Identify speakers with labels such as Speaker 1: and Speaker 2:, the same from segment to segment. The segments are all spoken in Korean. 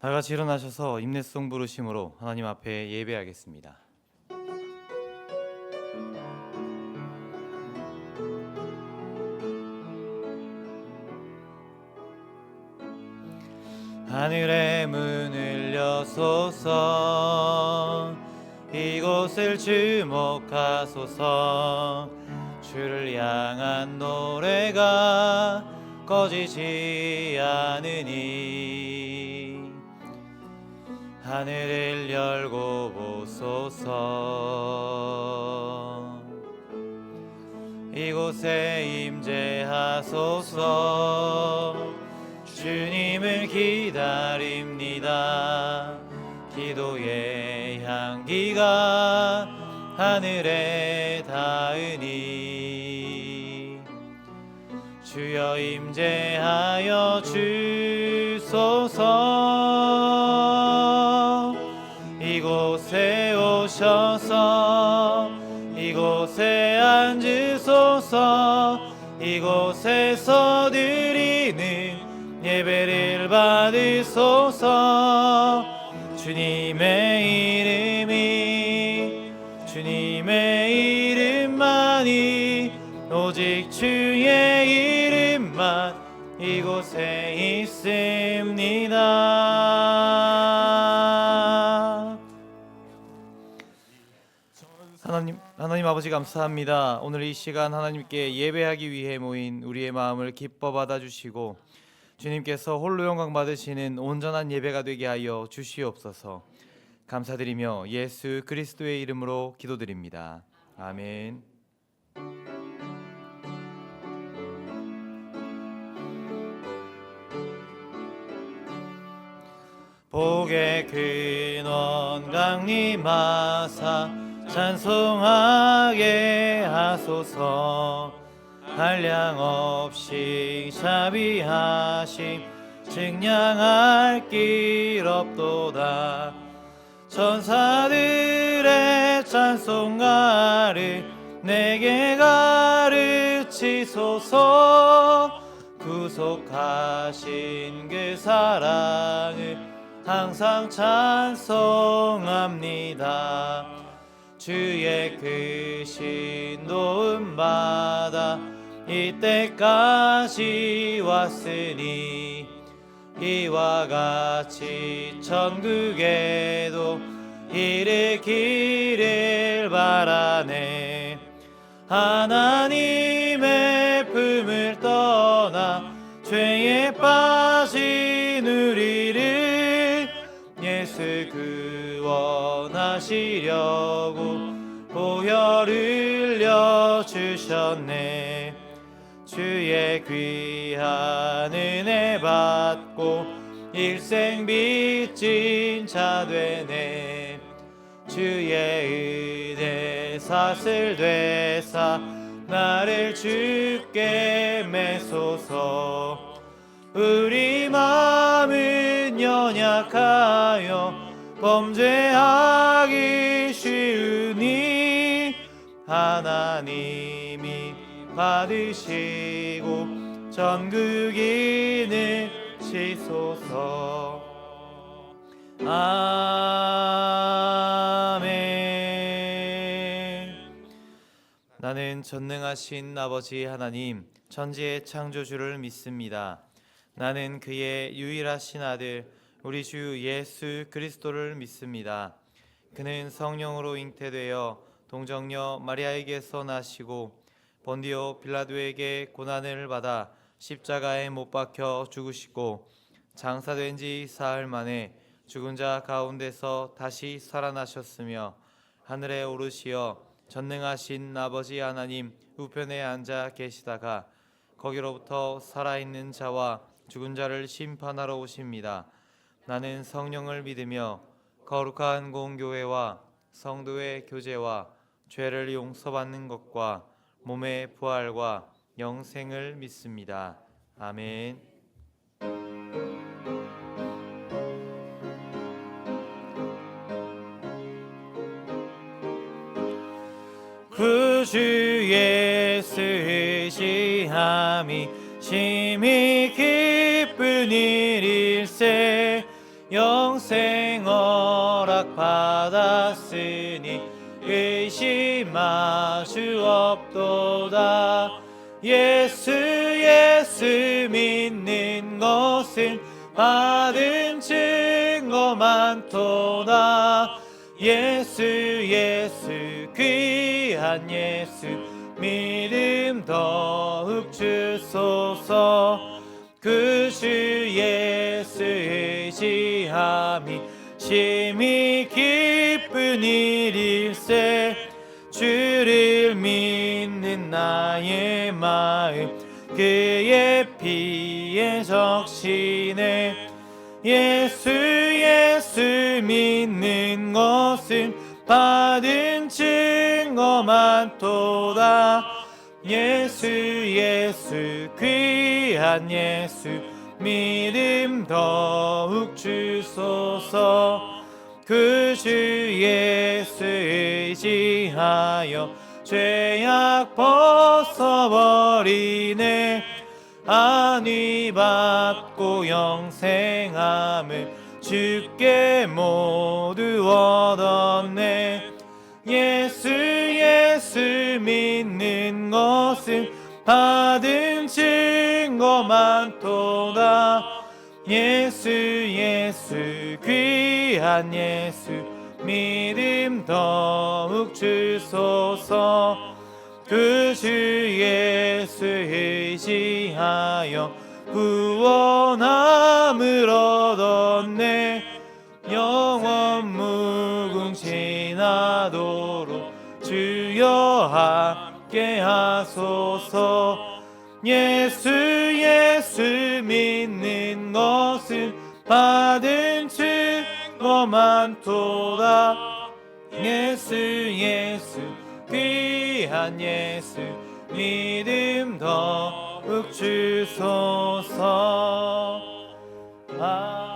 Speaker 1: 다 같이 일어나셔서 임내송 부르심으로 하나님 앞에 예배하겠습니다. 하늘의 문을 여소서, 이곳을 주목하소서. 주를 향한 노래가 꺼지지 않으니 하늘을 열고 보소서. 이곳에 임재하소서. 주님을 기다립니다. 기도의 향기가 하늘에 닿으니 주여 임재하여 주소서. 이곳에 오셔서 이곳에 앉으소서. 이곳에서 드리는 예배를 받으소서. 주님의 이름만이 오직 주의 이름만 이곳에 있습니다. 하나님 아버지 감사합니다. 오늘 이 시간 하나님께 예배하기 위해 모인 우리의 마음을 기뻐 받아주시고 주님께서 홀로 영광 받으시는 온전한 예배가 되게 하여 주시옵소서. 감사드리며 예수 그리스도의 이름으로 기도드립니다. 아멘. 복의 근원 강림하사 찬송하게 하소서. 한량없이 자비하심 증량할 길 없도다. 천사들의 찬송가를 내게 가르치소서. 구속하신 그 사랑을 항상 찬송합니다. 주의 크신 도움받아 이때까지 왔으니 이와 같이 천국에도 이르기를 바라네. 하나님의 품을 떠나 죄에 빠진 우리를 예수 구원하시려고 보혈 흘려주셨네. 주의 귀한 은혜 받고 일생 빚진 자 되네. 주의 은혜 사슬 되사 나를 주께 매소서. 우리 마음은 연약하여 범죄하기 쉬우니 하나님이 받으시고 전국인을 치소서. 아멘. 나는 전능하신 아버지 하나님 천지의 창조주를 믿습니다. 나는 그의 유일하신 아들 우리 주 예수 그리스도를 믿습니다. 그는 성령으로 잉태되어 동정녀 마리아에게서 나시고 본디오 빌라도에게 고난을 받아 십자가에 못 박혀 죽으시고 장사된 지 사흘 만에 죽은 자 가운데서 다시 살아나셨으며 하늘에 오르시어 전능하신 아버지 하나님 우편에 앉아 계시다가 거기로부터 살아있는 자와 죽은 자를 심판하러 오십니다. 나는 성령을 믿으며 거룩한 공교회와 성도의 교제와 죄를 용서받는 것과 몸의 부활과 영생을 믿습니다. 아멘. 구주 예수 의지함이 심히 기쁜 일일세. 영생 허락받았으니 의심할 수 없도다. 예수 믿는 것은 받은 증거 많도다. 예수 귀한 예수 믿음 더욱 주소서. 그 주 예수 의지함이 심히 기쁜 일일세. 주를 믿는 나의 마음 그의 피에 적시네. 예수 믿는 것은 받은 증거 많도다. 예수 귀한 예수 믿음 더욱 주소서. 그 주 예수 의지하여 죄악 벗어버리네. 안위 받고 영생함을 주께 모두 얻었네. 예수 믿는 것은 받은 증거 많도다. 예수 귀한 예수 믿음 더욱 주소서. 그 주 예수 의지하여 구원함을 얻었네. 영원 무궁지나도록 주여 함께 하소서. 예수 믿는 것은 받은 증거 많도다. 예수 귀한 예수 믿음 더욱 주소서. 아멘.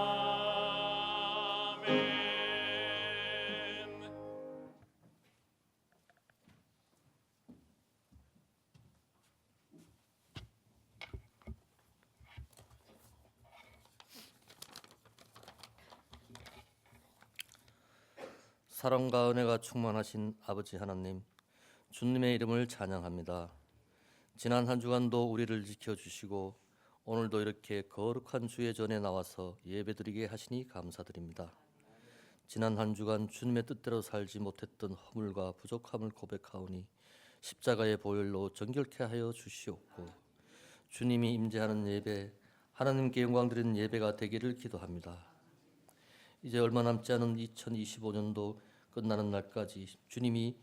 Speaker 2: 사랑과 은혜가 충만하신 아버지 하나님, 주님의 이름을 찬양합니다. 지난 한 주간도 우리를 지켜주시고 오늘도 이렇게 거룩한 주의 전에 나와서 예배드리게 하시니 감사드립니다. 지난 한 주간 주님의 뜻대로 살지 못했던 허물과 부족함을 고백하오니 십자가의 보혈로 정결케 하여 주시옵고, 주님이 임재하는 예배, 하나님께 영광 드리는 예배가 되기를 기도합니다. 이제 얼마 남지 않은 2025년도 끝나는 날까지 주님이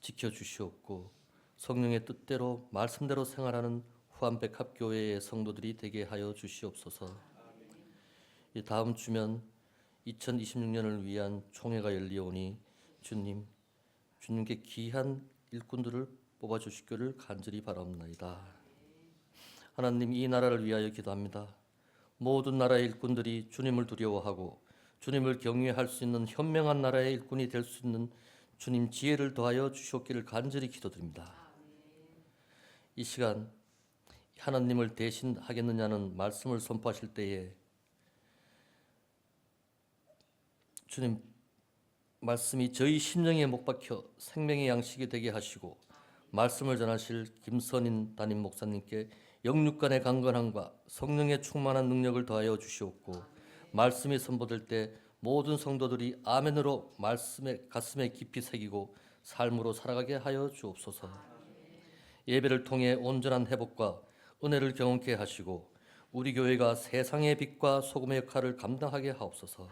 Speaker 2: 지켜주시옵고, 성령의 뜻대로 말씀대로 생활하는 후암백합교회의 성도들이 되게 하여 주시옵소서. 이 다음 주면 2026년을 위한 총회가 열리오니 주님께 귀한 일꾼들을 뽑아주시기를 간절히 바라옵나이다. 하나님, 이 나라를 위하여 기도합니다. 모든 나라의 일꾼들이 주님을 두려워하고 주님을 경외할 수 있는 현명한 나라의 일꾼이 될 수 있는 주님 지혜를 더하여 주시옵기를 간절히 기도드립니다. 이 시간 하나님을 대신하겠느냐는 말씀을 선포하실 때에 주님 말씀이 저희 심령에 못 박혀 생명의 양식이 되게 하시고, 말씀을 전하실 김선인 담임 목사님께 영육간의 강건함과 성령의 충만한 능력을 더하여 주시옵고, 말씀이 선포될 때 모든 성도들이 아멘으로 말씀의 가슴에 깊이 새기고 삶으로 살아가게 하여 주옵소서. 예배를 통해 온전한 회복과 은혜를 경험케 하시고 우리 교회가 세상의 빛과 소금의 역할을 감당하게 하옵소서.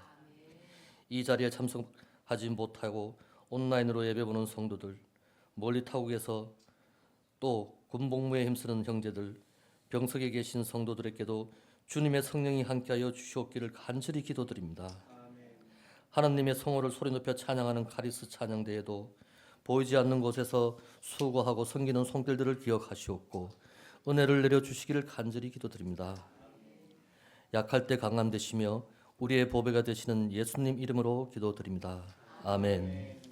Speaker 2: 이 자리에 참석하지 못하고 온라인으로 예배보는 성도들, 멀리 타국에서 또 군복무에 힘쓰는 형제들, 병석에 계신 성도들에게도 주님의 성령이 함께하여 주시옵기를 간절히 기도드립니다. 하나님의 성호를 소리 높여 찬양하는 카리스 찬양대에도 보이지 않는 곳에서 수고하고 섬기는 손길들을 기억하시옵고 은혜를 내려주시기를 간절히 기도드립니다. 약할 때 강함 되시며 우리의 보배가 되시는 예수님 이름으로 기도드립니다. 아멘.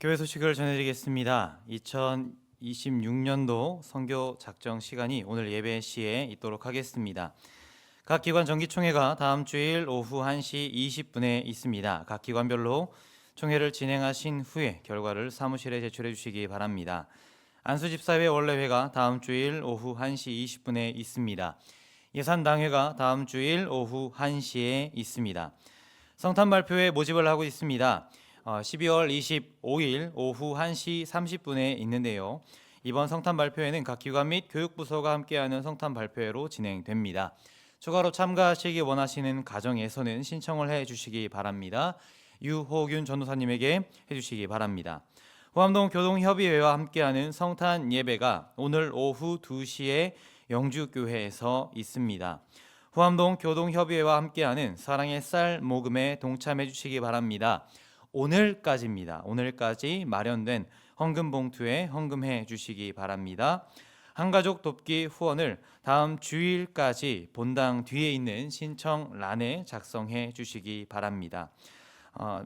Speaker 1: 교회 소식을 전해드리겠습니다. 2026년도 선교 작정 시간이 오늘 예배 시에 있도록 하겠습니다. 각 기관 정기총회가 다음 주일 오후 1시 20분에 있습니다. 각 기관별로 총회를 진행하신 후에 결과를 사무실에 제출해 주시기 바랍니다. 안수집사회 원래회가 다음 주일 오후 1시 20분에 있습니다. 예산당회가 다음 주일 오후 1시에 있습니다. 성탄 발표회 모집을 하고 있습니다. 12월 25일 오후 1시 30분에 있는데요. 이번 성탄 발표회는 각 기관 및 교육부서가 함께하는 성탄 발표회로 진행됩니다. 추가로 참가하시기 원하시는 가정에서는 신청을 해주시기 바랍니다. 유호균 전도사님에게 해주시기 바랍니다. 후암동 교동협의회와 함께하는 성탄 예배가 오늘 오후 2시에 영주교회에서 있습니다. 후암동 교동협의회와 함께하는 사랑의 쌀 모금에 동참해 주시기 바랍니다. 오늘까지입니다. 오늘까지 마련된 헌금 봉투에 헌금해 주시기 바랍니다. 한가족 돕기 후원을 다음 주일까지 본당 뒤에 있는 신청란에 작성해 주시기 바랍니다.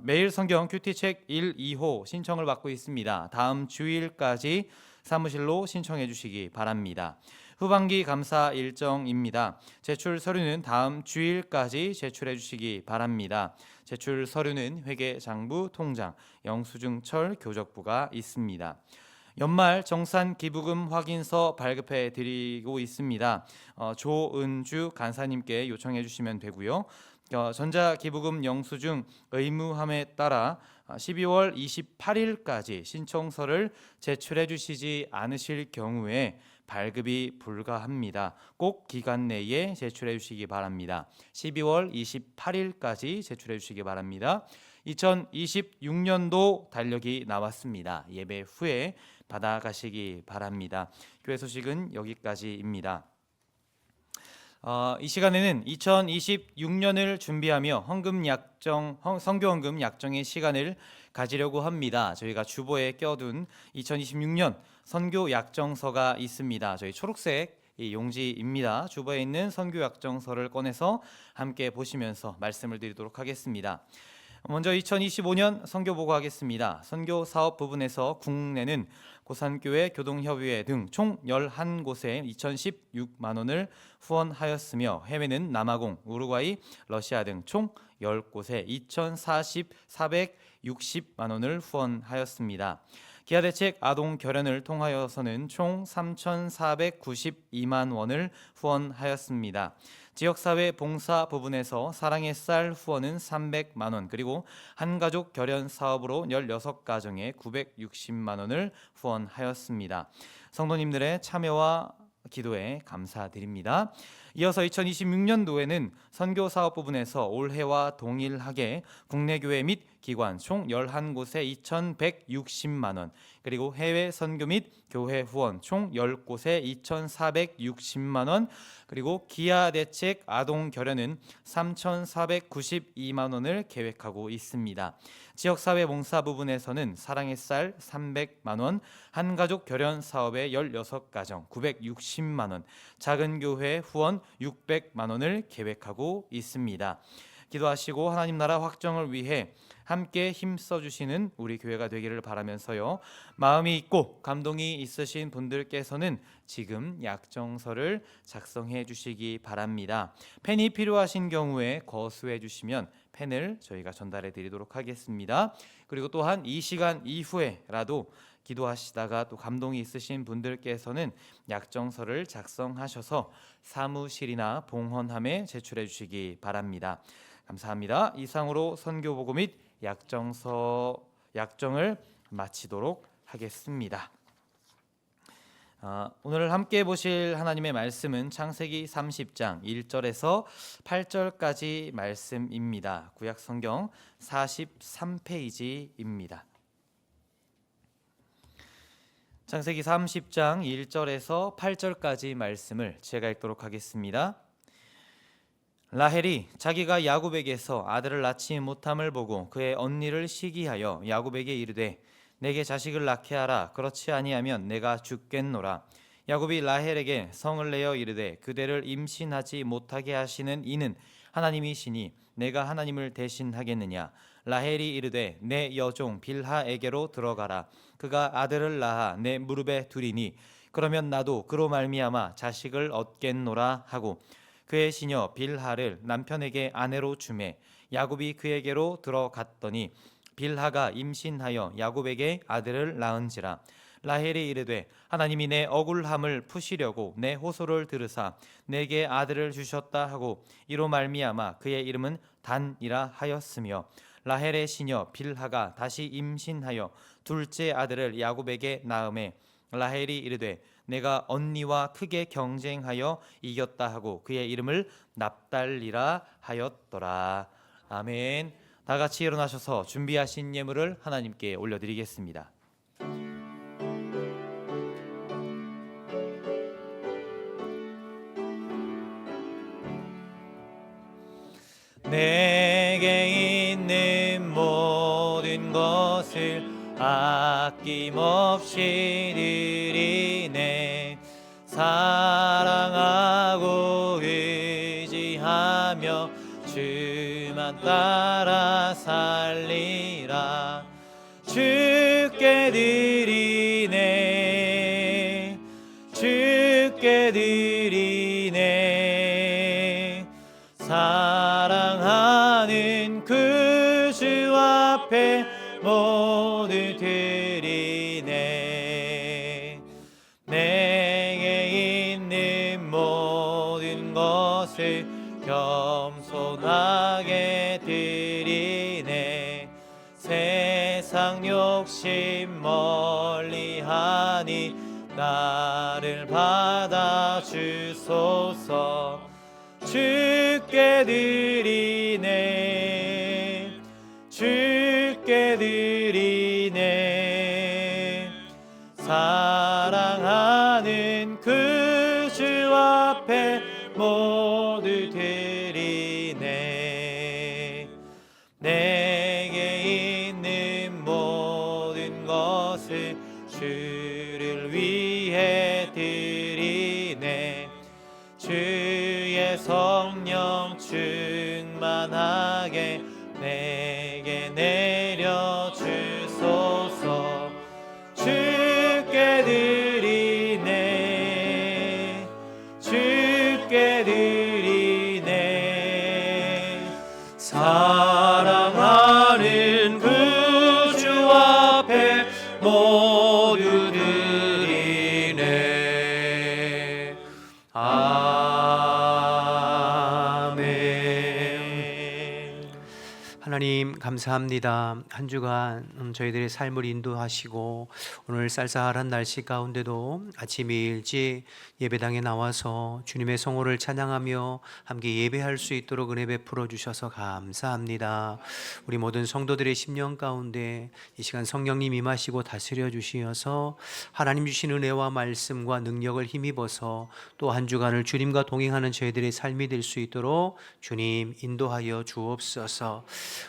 Speaker 1: 매일 성경 큐티책 1, 2호 신청을 받고 있습니다. 다음 주일까지 사무실로 신청해 주시기 바랍니다. 후반기 감사 일정입니다. 제출 서류는 다음 주일까지 제출해 주시기 바랍니다. 제출 서류는 회계장부 통장 영수증철 교적부가 있습니다. 연말 정산 기부금 확인서 발급해 드리고 있습니다. 조은주 간사님께 요청해 주시면 되고요. 전자기부금 영수증 의무함에 따라 12월 28일까지 신청서를 제출해 주시지 않으실 경우에 발급이 불가합니다. 꼭 기간 내에 제출해 주시기 바랍니다. 12월 28일까지 제출해 주시기 바랍니다. 2026년도 달력이 나왔습니다. 예배 후에 받아가시기 바랍니다. 교회 소식은 여기까지입니다. 이 시간에는 2026년을 준비하며 선교 헌금 약정의 시간을 가지려고 합니다. 저희가 주보에 껴둔 2026년 선교 약정서가 있습니다. 저희 초록색 이 용지입니다. 주보에 있는 선교 약정서를 꺼내서 함께 보시면서 말씀을 드리도록 하겠습니다. 먼저 2025년 선교 보고하겠습니다. 선교 사업 부분에서 국내는 고산교회, 교동협의회 등 총 11곳에 2,016만 원을 후원하였으며 해외는 남아공, 우루과이, 러시아 등 총 10곳에 2,460만 원을 후원하였습니다. 기아대책 아동 결연을 통하여서는 총 3,492만 원을 후원하였습니다. 지역사회 봉사 부분에서 사랑의 쌀 후원은 300만 원, 그리고 한가족 결연 사업으로 16가정에 960만 원을 후원하였습니다. 성도님들의 참여와 기도에 감사드립니다. 이어서 2026년도에는 선교 사업 부분에서 올해와 동일하게 국내 교회 및 기관 총 11곳에 2,160만 원, 그리고 해외 선교 및 교회 후원 총 10곳에 2,460만 원, 그리고 기아 대책 아동 결연은 3,492만 원을 계획하고 있습니다. 지역사회 봉사 부분에서는 사랑의 쌀 300만 원, 한가족 결연 사업에 16가정 960만 원, 작은 교회 후원 600만 원을 계획하고 있습니다. 기도하시고 하나님 나라 확정을 위해 함께 힘써 주시는 우리 교회가 되기를 바라면서요. 마음이 있고 감동이 있으신 분들께서는 지금 약정서를 작성해 주시기 바랍니다. 펜이 필요하신 경우에 거수해 주시면 펜을 저희가 전달해 드리도록 하겠습니다. 그리고 또한 이 시간 이후에라도 기도하시다가 또 감동이 있으신 분들께서는 약정서를 작성하셔서 사무실이나 봉헌함에 제출해 주시기 바랍니다. 감사합니다. 이상으로 선교보고 및 약정을 마치도록 하겠습니다. 오늘 함께 보실 하나님의 말씀은 창세기 30장 1절에서 8절까지 말씀입니다. 구약성경 43페이지입니다. 창세기 30장 1절에서 8절까지 말씀을 제가 읽도록 하겠습니다. 라헬이 자기가 야곱에게서 아들을 낳지 못함을 보고 그의 언니를 시기하여 야곱에게 이르되 내게 자식을 낳게 하라. 그렇지 아니하면 내가 죽겠노라. 야곱이 라헬에게 성을 내어 이르되 그대를 임신하지 못하게 하시는 이는 하나님이시니 내가 하나님을 대신하겠느냐? 라헬이 이르되 내 여종 빌하에게로 들어가라. 그가 아들을 낳아 내 무릎에 두리니 그러면 나도 그로 말미암아 자식을 얻겠노라 하고 그의 시녀 빌하를 남편에게 아내로 주매 야곱이 그에게로 들어갔더니 빌하가 임신하여 야곱에게 아들을 낳은지라. 라헬이 이르되 하나님이 내 억울함을 푸시려고 내 호소를 들으사 내게 아들을 주셨다 하고 이로 말미암아 그의 이름은 단이라 하였으며 라헬의 시녀 빌하가 다시 임신하여 둘째 아들을 야곱에게 낳음에 라헬이 이르되 내가 언니와 크게 경쟁하여 이겼다 하고 그의 이름을 납달리라 하였더라. 아멘. 다 같이 일어나셔서 준비하신 예물을 하나님께 올려드리겠습니다. 내게 있는 모든 것을 아낌없이 드리네. 사랑하고 의지하며 주만 따라 살리라. 주께 드리네. 주께 드리네. 사랑하는 그 주 앞에 모두 드리네. 내게 있는 모든 것을 겸손하게 드리네. 세상 욕심 멀리하니 나를 받아주소서. 주께 드리네. 주께 드리네. 사랑하는 그 주 앞에 모두 드리네. 내게 있는 모든 것을 주를 위해 드리네. 주의 성령 충만하게 내게 내려주소서. 주께 드리네. 주께 드리네. 사랑하는 그 주 앞에 모두 드리네. 아멘.
Speaker 3: 하나님 감사합니다. 한 주간 저희들의 삶을 인도하시고 오늘 쌀쌀한 날씨 가운데도 아침 일찍 예배당에 나와서 주님의 성호를 찬양하며 함께 예배할 수 있도록 은혜 베풀어 주셔서 감사합니다. 우리 모든 성도들의 심령 가운데 이 시간 성령님 임하시고 다스려 주시어서 하나님 주신 은혜와 말씀과 능력을 힘입어서 또 한 주간을 주님과 동행하는 저희들의 삶이 될 수 있도록 주님 인도하여 주옵소서.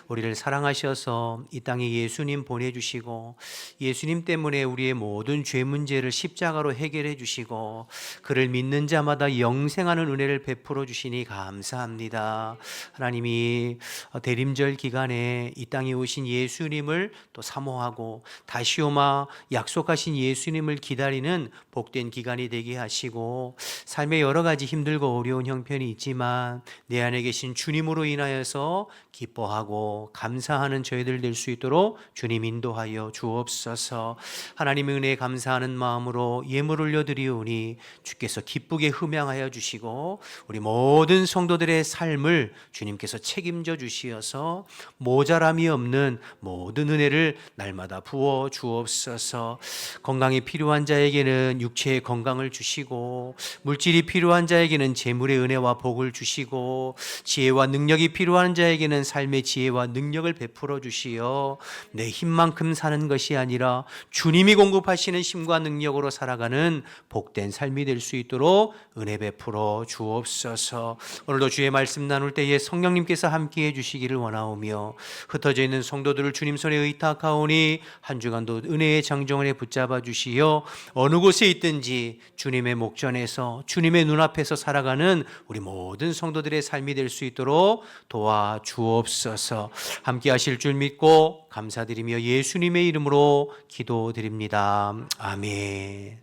Speaker 3: 우리를 사랑하셔서 이 땅에 예수님 보내주시고 예수님 때문에 우리의 모든 죄 문제를 십자가로 해결해 주시고 그를 믿는 자마다 영생하는 은혜를 베풀어 주시니 감사합니다. 하나님이 대림절 기간에 이 땅에 오신 예수님을 또 사모하고 다시 오마 약속하신 예수님을 기다리는 복된 기간이 되게 하시고 삶에 여러 가지 힘들고 어려운 형편이 있지만 내 안에 계신 주님으로 인하여서 기뻐하고 감사하는 저희들 될 수 있도록 주님 인도하여 주옵소서. 하나님의 은혜에 감사하는 마음으로 예물 올려드리오니 주께서 기쁘게 흠양하여 주시고 우리 모든 성도들의 삶을 주님께서 책임져 주시어서 모자람이 없는 모든 은혜를 날마다 부어 주옵소서. 건강이 필요한 자에게는 육체의 건강을 주시고 물질이 필요한 자에게는 재물의 은혜와 복을 주시고 지혜와 능력이 필요한 자에게는 삶의 지혜 지혜와 능력을 베풀어 주시어 내 힘만큼 사는 것이 아니라 주님이 공급하시는 힘과 능력으로 살아가는 복된 삶이 될 수 있도록 은혜 베풀어 주옵소서. 오늘도 주의 말씀 나눌 때에 성령님께서 함께해 주시기를 원하오며 흩어져 있는 성도들을 주님 손에 의탁하오니 한 주간도 은혜의 장정원에 붙잡아 주시어 어느 곳에 있든지 주님의 목전에서 주님의 눈앞에서 살아가는 우리 모든 성도들의 삶이 될 수 있도록 도와 주옵소서. 함께 하실 줄 믿고 감사드리며 예수님의 이름으로 기도드립니다. 아멘.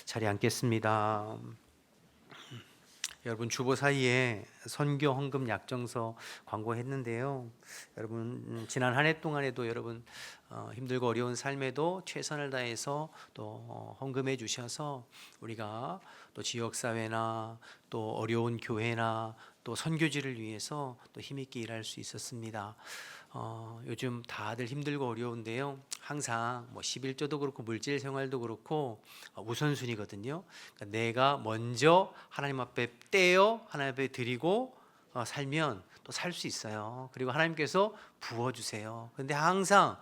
Speaker 3: 자리에 앉겠습니다. 여러분 주보 사이에 선교 헌금 약정서 광고했는데요. 여러분 지난 한 해 동안에도 여러분 힘들고 어려운 삶에도 최선을 다해서 또 헌금해 주셔서 우리가 또 지역 사회나 또 어려운 교회나 또 선교지를 위해서 또 힘있게 일할 수 있었습니다. 요즘 다들 힘들고 어려운데요. 항상 뭐 11조도 그렇고 물질 생활도 그렇고 우선순위거든요. 그러니까 내가 먼저 하나님 앞에 떼어 하나님 앞에 드리고 살면 또 살 수 있어요. 그리고 하나님께서 부어주세요. 그런데 항상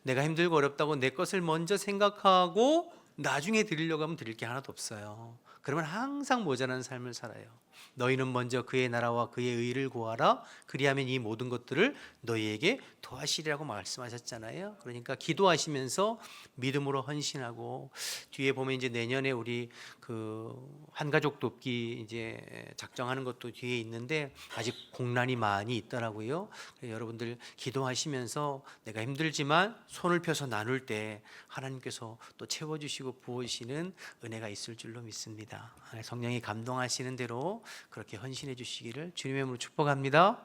Speaker 3: 내가 힘들고 어렵다고 내 것을 먼저 생각하고 나중에 드리려고 하면 드릴 게 하나도 없어요. 그러면 항상 모자란 삶을 살아요. 너희는 먼저 그의 나라와 그의 의를 구하라. 그리하면 이 모든 것들을 너희에게 더하시리라고 말씀하셨잖아요. 그러니까 기도하시면서 믿음으로 헌신하고 뒤에 보면 이제 내년에 우리 그 한가족 돕기 이제 작정하는 것도 뒤에 있는데 아직 공란이 많이 있더라고요. 여러분들 기도하시면서 내가 힘들지만 손을 펴서 나눌 때 하나님께서 또 채워주시고 부어주시는 은혜가 있을 줄로 믿습니다. 성령이 감동하시는 대로 그렇게 헌신해 주시기를 주님의 이름으로 축복합니다.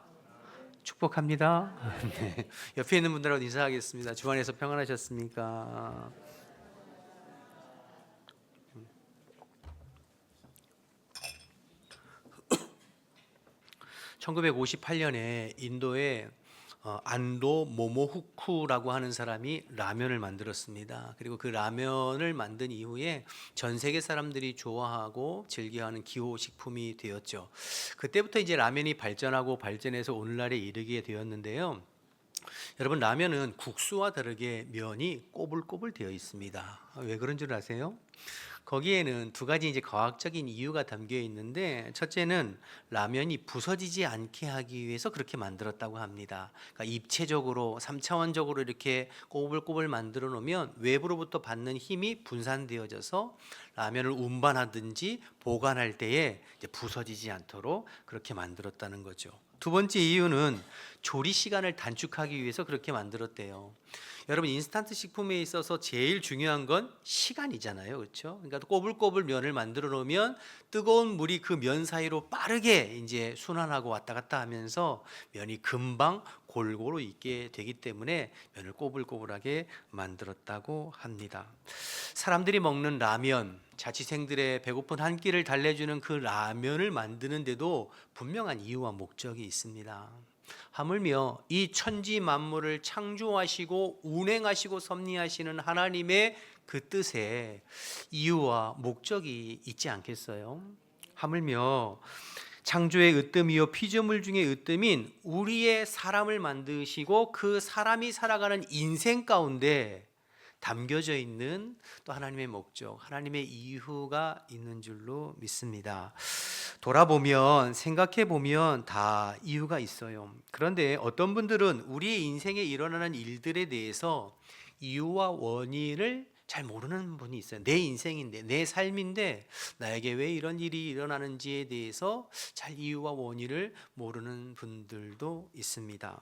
Speaker 3: 축복합니다. 네. 옆에 있는 분들하고 인사하겠습니다. 주 안에서 평안하셨습니까? (1958년에) 인도에 안도 모모후쿠라고 하는 사람이 라면을 만들었습니다. 그리고 그 라면을 만든 이후에 전 세계 사람들이 좋아하고 즐겨하는 기호식품이 되었죠. 그때부터 이제 라면이 발전하고 발전해서 오늘날에 이르게 되었는데요. 여러분 라면은 국수와 다르게 면이 꼬불꼬불 되어 있습니다. 왜 그런 줄 아세요? 거기에는 두 가지 이제 과학적인 이유가 담겨 있는데 첫째는 라면이 부서지지 않게 하기 위해서 그렇게 만들었다고 합니다. 그러니까 입체적으로 3차원적으로 이렇게 꼬불꼬불 만들어 놓으면 외부로부터 받는 힘이 분산되어져서 라면을 운반하든지 보관할 때에 이제 부서지지 않도록 그렇게 만들었다는 거죠. 두 번째 이유는 조리 시간을 단축하기 위해서 그렇게 만들었대요. 여러분 인스턴트 식품에 있어서 제일 중요한 건 시간이잖아요, 그렇죠? 그러니까 꼬불꼬불 면을 만들어 놓으면 뜨거운 물이 그 면 사이로 빠르게 이제 순환하고 왔다 갔다 하면서 면이 금방 골고루 익게 되기 때문에 면을 꼬불꼬불하게 만들었다고 합니다. 사람들이 먹는 라면, 자취생들의 배고픈 한 끼를 달래주는 그 라면을 만드는데도 분명한 이유와 목적이 있습니다. 하물며 이 천지 만물을 창조하시고 운행하시고 섭리하시는 하나님의 그 뜻에 이유와 목적이 있지 않겠어요? 하물며 창조의 으뜸이요 피조물 중에 으뜸인 우리의 사람을 만드시고 그 사람이 살아가는 인생 가운데 담겨져 있는 또 하나님의 목적, 하나님의 이유가 있는 줄로 믿습니다. 돌아보면 생각해 보면 다 이유가 있어요. 그런데 어떤 분들은 우리의 인생에 일어나는 일들에 대해서 이유와 원인을 잘 모르는 분이 있어요. 내 인생인데 내 삶인데 나에게 왜 이런 일이 일어나는지에 대해서 잘 이유와 원인을 모르는 분들도 있습니다.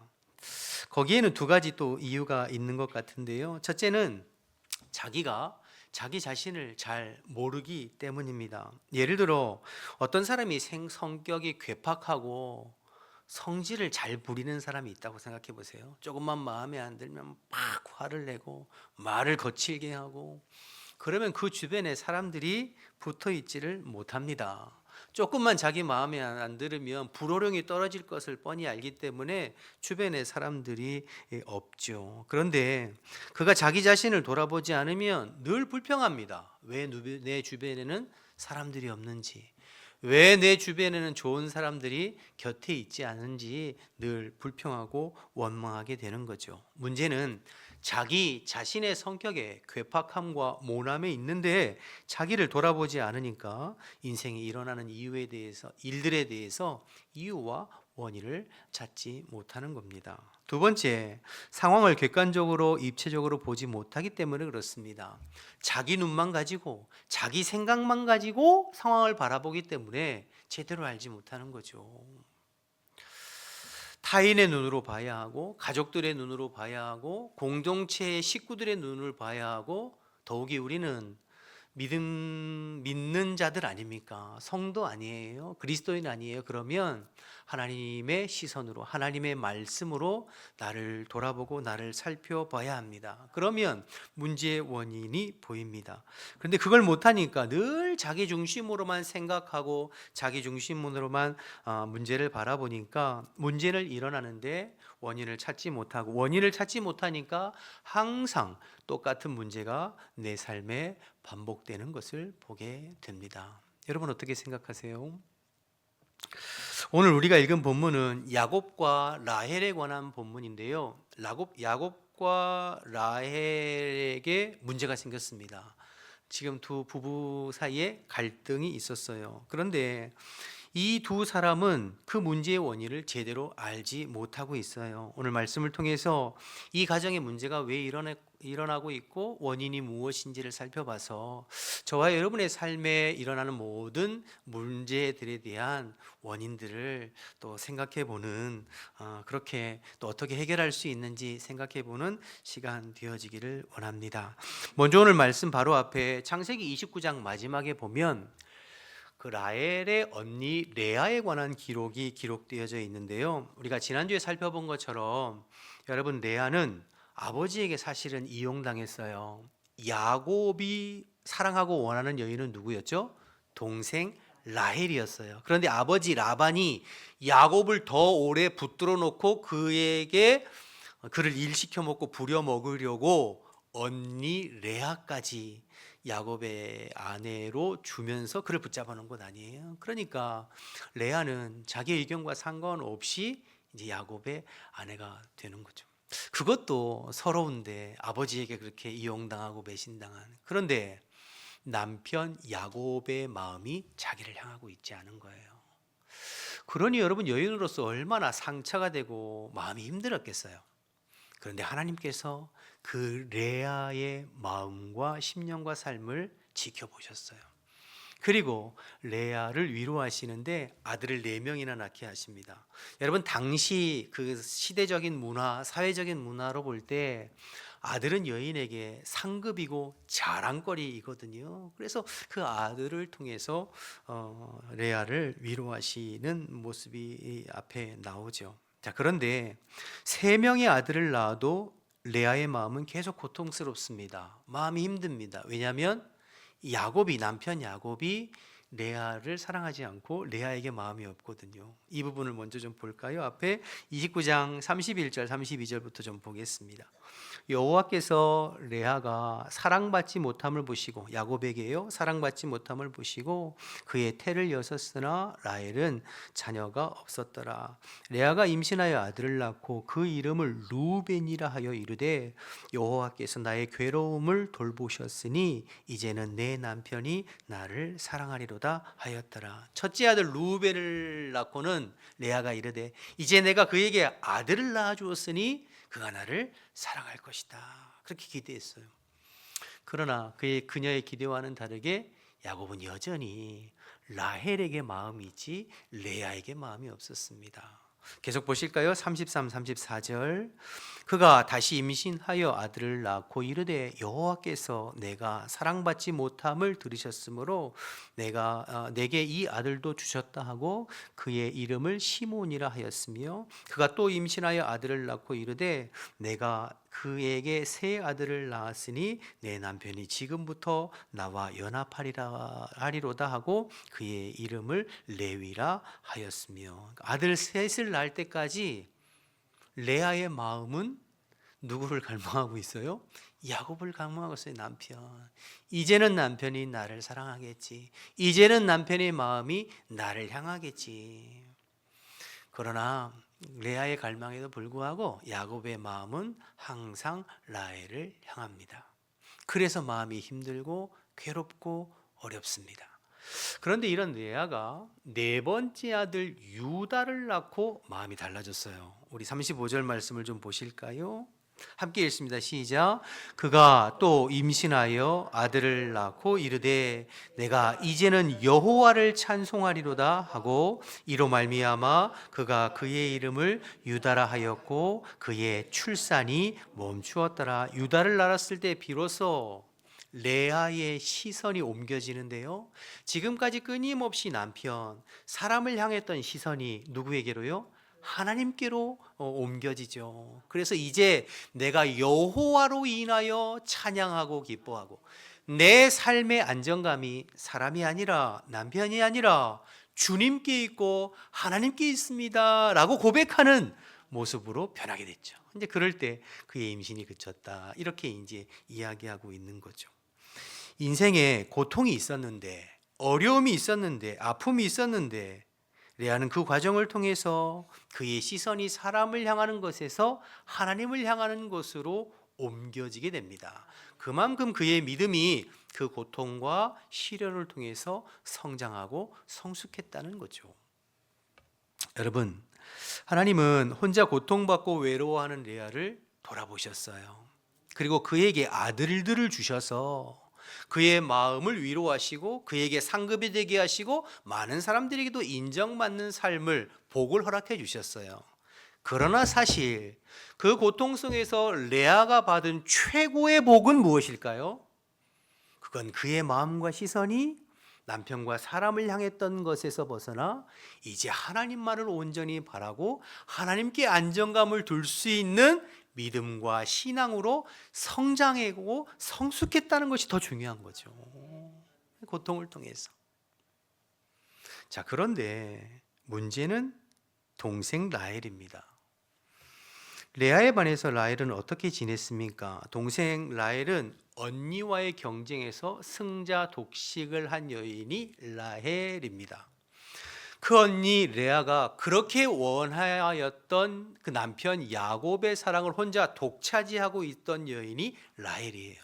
Speaker 3: 거기에는 두 가지 또 이유가 있는 것 같은데요. 첫째는 자기가 자기 자신을 잘 모르기 때문입니다. 예를 들어 어떤 사람이 성격이 괴팍하고 성질을 잘 부리는 사람이 있다고 생각해 보세요. 조금만 마음에 안 들면 막 화를 내고 말을 거칠게 하고 그러면 그 주변에 사람들이 붙어 있지를 못합니다. 조금만 자기 마음에 안 들으면 불호령이 떨어질 것을 뻔히 알기 때문에 주변에 사람들이 없죠. 그런데 그가 자기 자신을 돌아보지 않으면 늘 불평합니다. 왜 내 주변에는 사람들이 없는지, 왜 내 주변에는 좋은 사람들이 곁에 있지 않은지 늘 불평하고 원망하게 되는 거죠. 문제는 자기 자신의 성격에 괴팍함과 모남에 있는데 자기를 돌아보지 않으니까 인생에 일어나는 일들에 대해서 이유와 원인을 찾지 못하는 겁니다. 두 번째, 상황을 객관적으로 입체적으로 보지 못하기 때문에 그렇습니다. 자기 눈만 가지고 자기 생각만 가지고 상황을 바라보기 때문에 제대로 알지 못하는 거죠. 타인의 눈으로 봐야 하고 가족들의 눈으로 봐야 하고 공동체의 식구들의 눈을 봐야 하고 더욱이 우리는 믿는 자들 아닙니까? 성도 아니에요? 그리스도인 아니에요? 그러면 하나님의 시선으로 하나님의 말씀으로 나를 돌아보고 나를 살펴봐야 합니다. 그러면 문제의 원인이 보입니다. 그런데 그걸 못하니까 늘 자기 중심으로만 생각하고 자기 중심으로만 문제를 바라보니까 문제를 일어나는데 원인을 찾지 못하고 원인을 찾지 못하니까 항상 똑같은 문제가 내 삶에 반복되는 것을 보게 됩니다. 여러분 어떻게 생각하세요? 오늘 우리가 읽은 본문은 야곱과 라헬에 관한 본문인데요. 야곱과 라헬에게 문제가 생겼습니다. 지금 두 부부 사이에 갈등이 있었어요. 그런데 이 두 사람은 그 문제의 원인을 제대로 알지 못하고 있어요. 오늘 말씀을 통해서 이 가정의 문제가 왜 일어나고 있고 원인이 무엇인지를 살펴봐서 저와 여러분의 삶에 일어나는 모든 문제들에 대한 원인들을 또 생각해 보는 그렇게 또 어떻게 해결할 수 있는지 생각해 보는 시간 되어지기를 원합니다. 먼저 오늘 말씀 바로 앞에 창세기 29장 마지막에 보면 그 라헬의 언니 레아에 관한 기록이 기록되어져 있는데요. 우리가 지난주에 살펴본 것처럼 여러분 레아는 아버지에게 사실은 이용당했어요. 야곱이 사랑하고 원하는 여인은 누구였죠? 동생 라헬이었어요. 그런데 아버지 라반이 야곱을 더 오래 붙들어 놓고 그를 일시켜 먹고 부려 먹으려고 언니 레아까지 야곱의 아내로 주면서 그를 붙잡아 놓은 것 아니에요. 그러니까 레아는 자기 의견과 상관없이 이제 야곱의 아내가 되는 거죠. 그것도 서러운데 아버지에게 그렇게 이용당하고 배신당한. 그런데 남편 야곱의 마음이 자기를 향하고 있지 않은 거예요. 그러니 여러분 여인으로서 얼마나 상처가 되고 마음이 힘들었겠어요. 그런데 하나님께서 그 레아의 마음과 심령과 삶을 지켜보셨어요. 그리고 레아를 위로하시는데 아들을 4명이나 낳게 하십니다. 여러분 당시 그 시대적인 문화, 사회적인 문화로 볼 때 아들은 여인에게 상급이고 자랑거리이거든요. 그래서 그 아들을 통해서 레아를 위로하시는 모습이 앞에 나오죠. 자, 그런데 3명의 아들을 낳아도 레아의 마음은 계속 고통스럽습니다. 마음이 힘듭니다. 왜냐하면 남편 야곱이 레아를 사랑하지 않고 레아에게 마음이 없거든요. 이 부분을 먼저 좀 볼까요? 앞에 29장 31절 32절부터 좀 보겠습니다. 여호와께서 레아가 사랑받지 못함을 보시고 야곱에게요 사랑받지 못함을 보시고 그의 태를 여섰으나 라헬은 자녀가 없었더라. 레아가 임신하여 아들을 낳고 그 이름을 루벤이라 하여 이르되 여호와께서 나의 괴로움을 돌보셨으니 이제는 내 남편이 나를 사랑하리로다 하였더라. 첫째 아들 루벤을 낳고는 레아가 이르되 이제 내가 그에게 아들을 낳아 주었으니 그가 나를 사랑할 것이다. 그렇게 기대했어요. 그러나 그녀의 기대와는 다르게 야곱은 여전히 라헬에게 마음이 있지 레아에게 마음이 없었습니다. 계속 보실까요? 33, 34절. 그가 다시 임신하여 아들을 낳고 이르되 여호와께서 내가 사랑받지 못함을 들으셨으므로 내게 이 아들도 주셨다 하고 그의 이름을 시몬이라 하였으며 그가 또 임신하여 아들을 낳고 이르되 내가 그에게 새 아들을 낳았으니 내 남편이 지금부터 나와 연합하리로다 하고 그의 이름을 레위라 하였으며 아들 셋을 낳을 때까지 레아의 마음은 누구를 갈망하고 있어요? 야곱을 갈망하고 있어요. 남편. 이제는 남편이 나를 사랑하겠지. 이제는 남편의 마음이 나를 향하겠지. 그러나 레아의 갈망에도 불구하고 야곱의 마음은 항상 라헬을 향합니다. 그래서 마음이 힘들고 괴롭고 어렵습니다. 그런데 이런 레아가 네 번째 아들 유다를 낳고 마음이 달라졌어요. 우리 35절 말씀을 좀 보실까요? 함께 읽습니다. 시작. 그가 또 임신하여 아들을 낳고 이르되 내가 이제는 여호와를 찬송하리로다 하고 이로 말미암아 그가 그의 이름을 유다라 하였고 그의 출산이 멈추었더라. 유다를 낳았을 때 비로소 레아의 시선이 옮겨지는데요. 지금까지 끊임없이 남편, 사람을 향했던 시선이 누구에게로요? 하나님께로 옮겨지죠. 그래서 이제 내가 여호와로 인하여 찬양하고 기뻐하고 내 삶의 안정감이 사람이 아니라 남편이 아니라 주님께 있고 하나님께 있습니다 라고 고백하는 모습으로 변하게 됐죠. 이제 그럴 때 그의 임신이 그쳤다. 이렇게 이제 이야기하고 있는 거죠. 인생에 고통이 있었는데, 어려움이 있었는데, 아픔이 있었는데 레아는 그 과정을 통해서 그의 시선이 사람을 향하는 것에서 하나님을 향하는 것으로 옮겨지게 됩니다. 그만큼 그의 믿음이 그 고통과 시련을 통해서 성장하고 성숙했다는 거죠. 여러분, 하나님은 혼자 고통받고 외로워하는 레아를 돌아보셨어요. 그리고 그에게 아들들을 주셔서 그의 마음을 위로하시고 그에게 상급이 되게 하시고 많은 사람들에게도 인정받는 삶을 복을 허락해 주셨어요. 그러나 사실 그 고통 속에서 레아가 받은 최고의 복은 무엇일까요? 그건 그의 마음과 시선이 남편과 사람을 향했던 것에서 벗어나 이제 하나님만을 온전히 바라고 하나님께 안정감을 둘 수 있는 믿음과 신앙으로 성장하고 성숙했다는 것이 더 중요한 거죠. 고통을 통해서. 자, 그런데 문제는 동생 라헬입니다. 레아에 반해서 라헬은 어떻게 지냈습니까? 동생 라헬은 언니와의 경쟁에서 승자 독식을 한 여인이 라헬입니다. 그 언니 레아가 그렇게 원하였던 그 남편 야곱의 사랑을 혼자 독차지하고 있던 여인이 라헬이에요.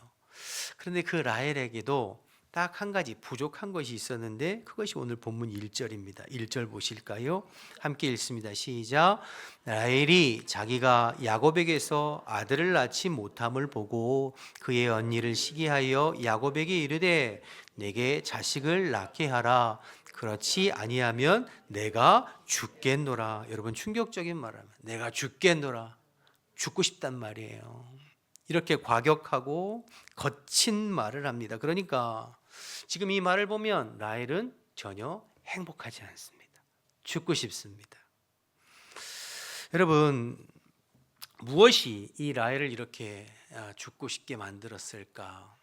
Speaker 3: 그런데 그 라헬에게도 딱 한 가지 부족한 것이 있었는데 그것이 오늘 본문 1절입니다. 1절 보실까요? 함께 읽습니다. 시작. 라헬이 자기가 야곱에게서 아들을 낳지 못함을 보고 그의 언니를 시기하여 야곱에게 이르되 내게 자식을 낳게 하라. 그렇지 아니하면 내가 죽겠노라. 여러분, 충격적인 말하면 내가 죽겠노라. 죽고 싶단 말이에요. 이렇게 과격하고 거친 말을 합니다. 그러니까 지금 이 말을 보면 라헬은 전혀 행복하지 않습니다. 죽고 싶습니다. 여러분, 무엇이 이 라헬을 이렇게 죽고 싶게 만들었을까?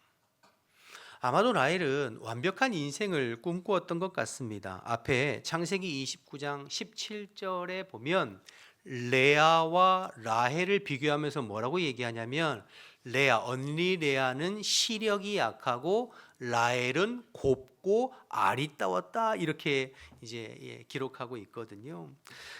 Speaker 3: 아마도 라헬은 완벽한 인생을 꿈꾸었던 것 같습니다. 앞에 창세기 29장 17절에 보면 레아와 라헬을 비교하면서 뭐라고 얘기하냐면 레아, 언니 레아는 시력이 약하고 라헬은 곱고 아리따웠다 이렇게 이제 기록하고 있거든요.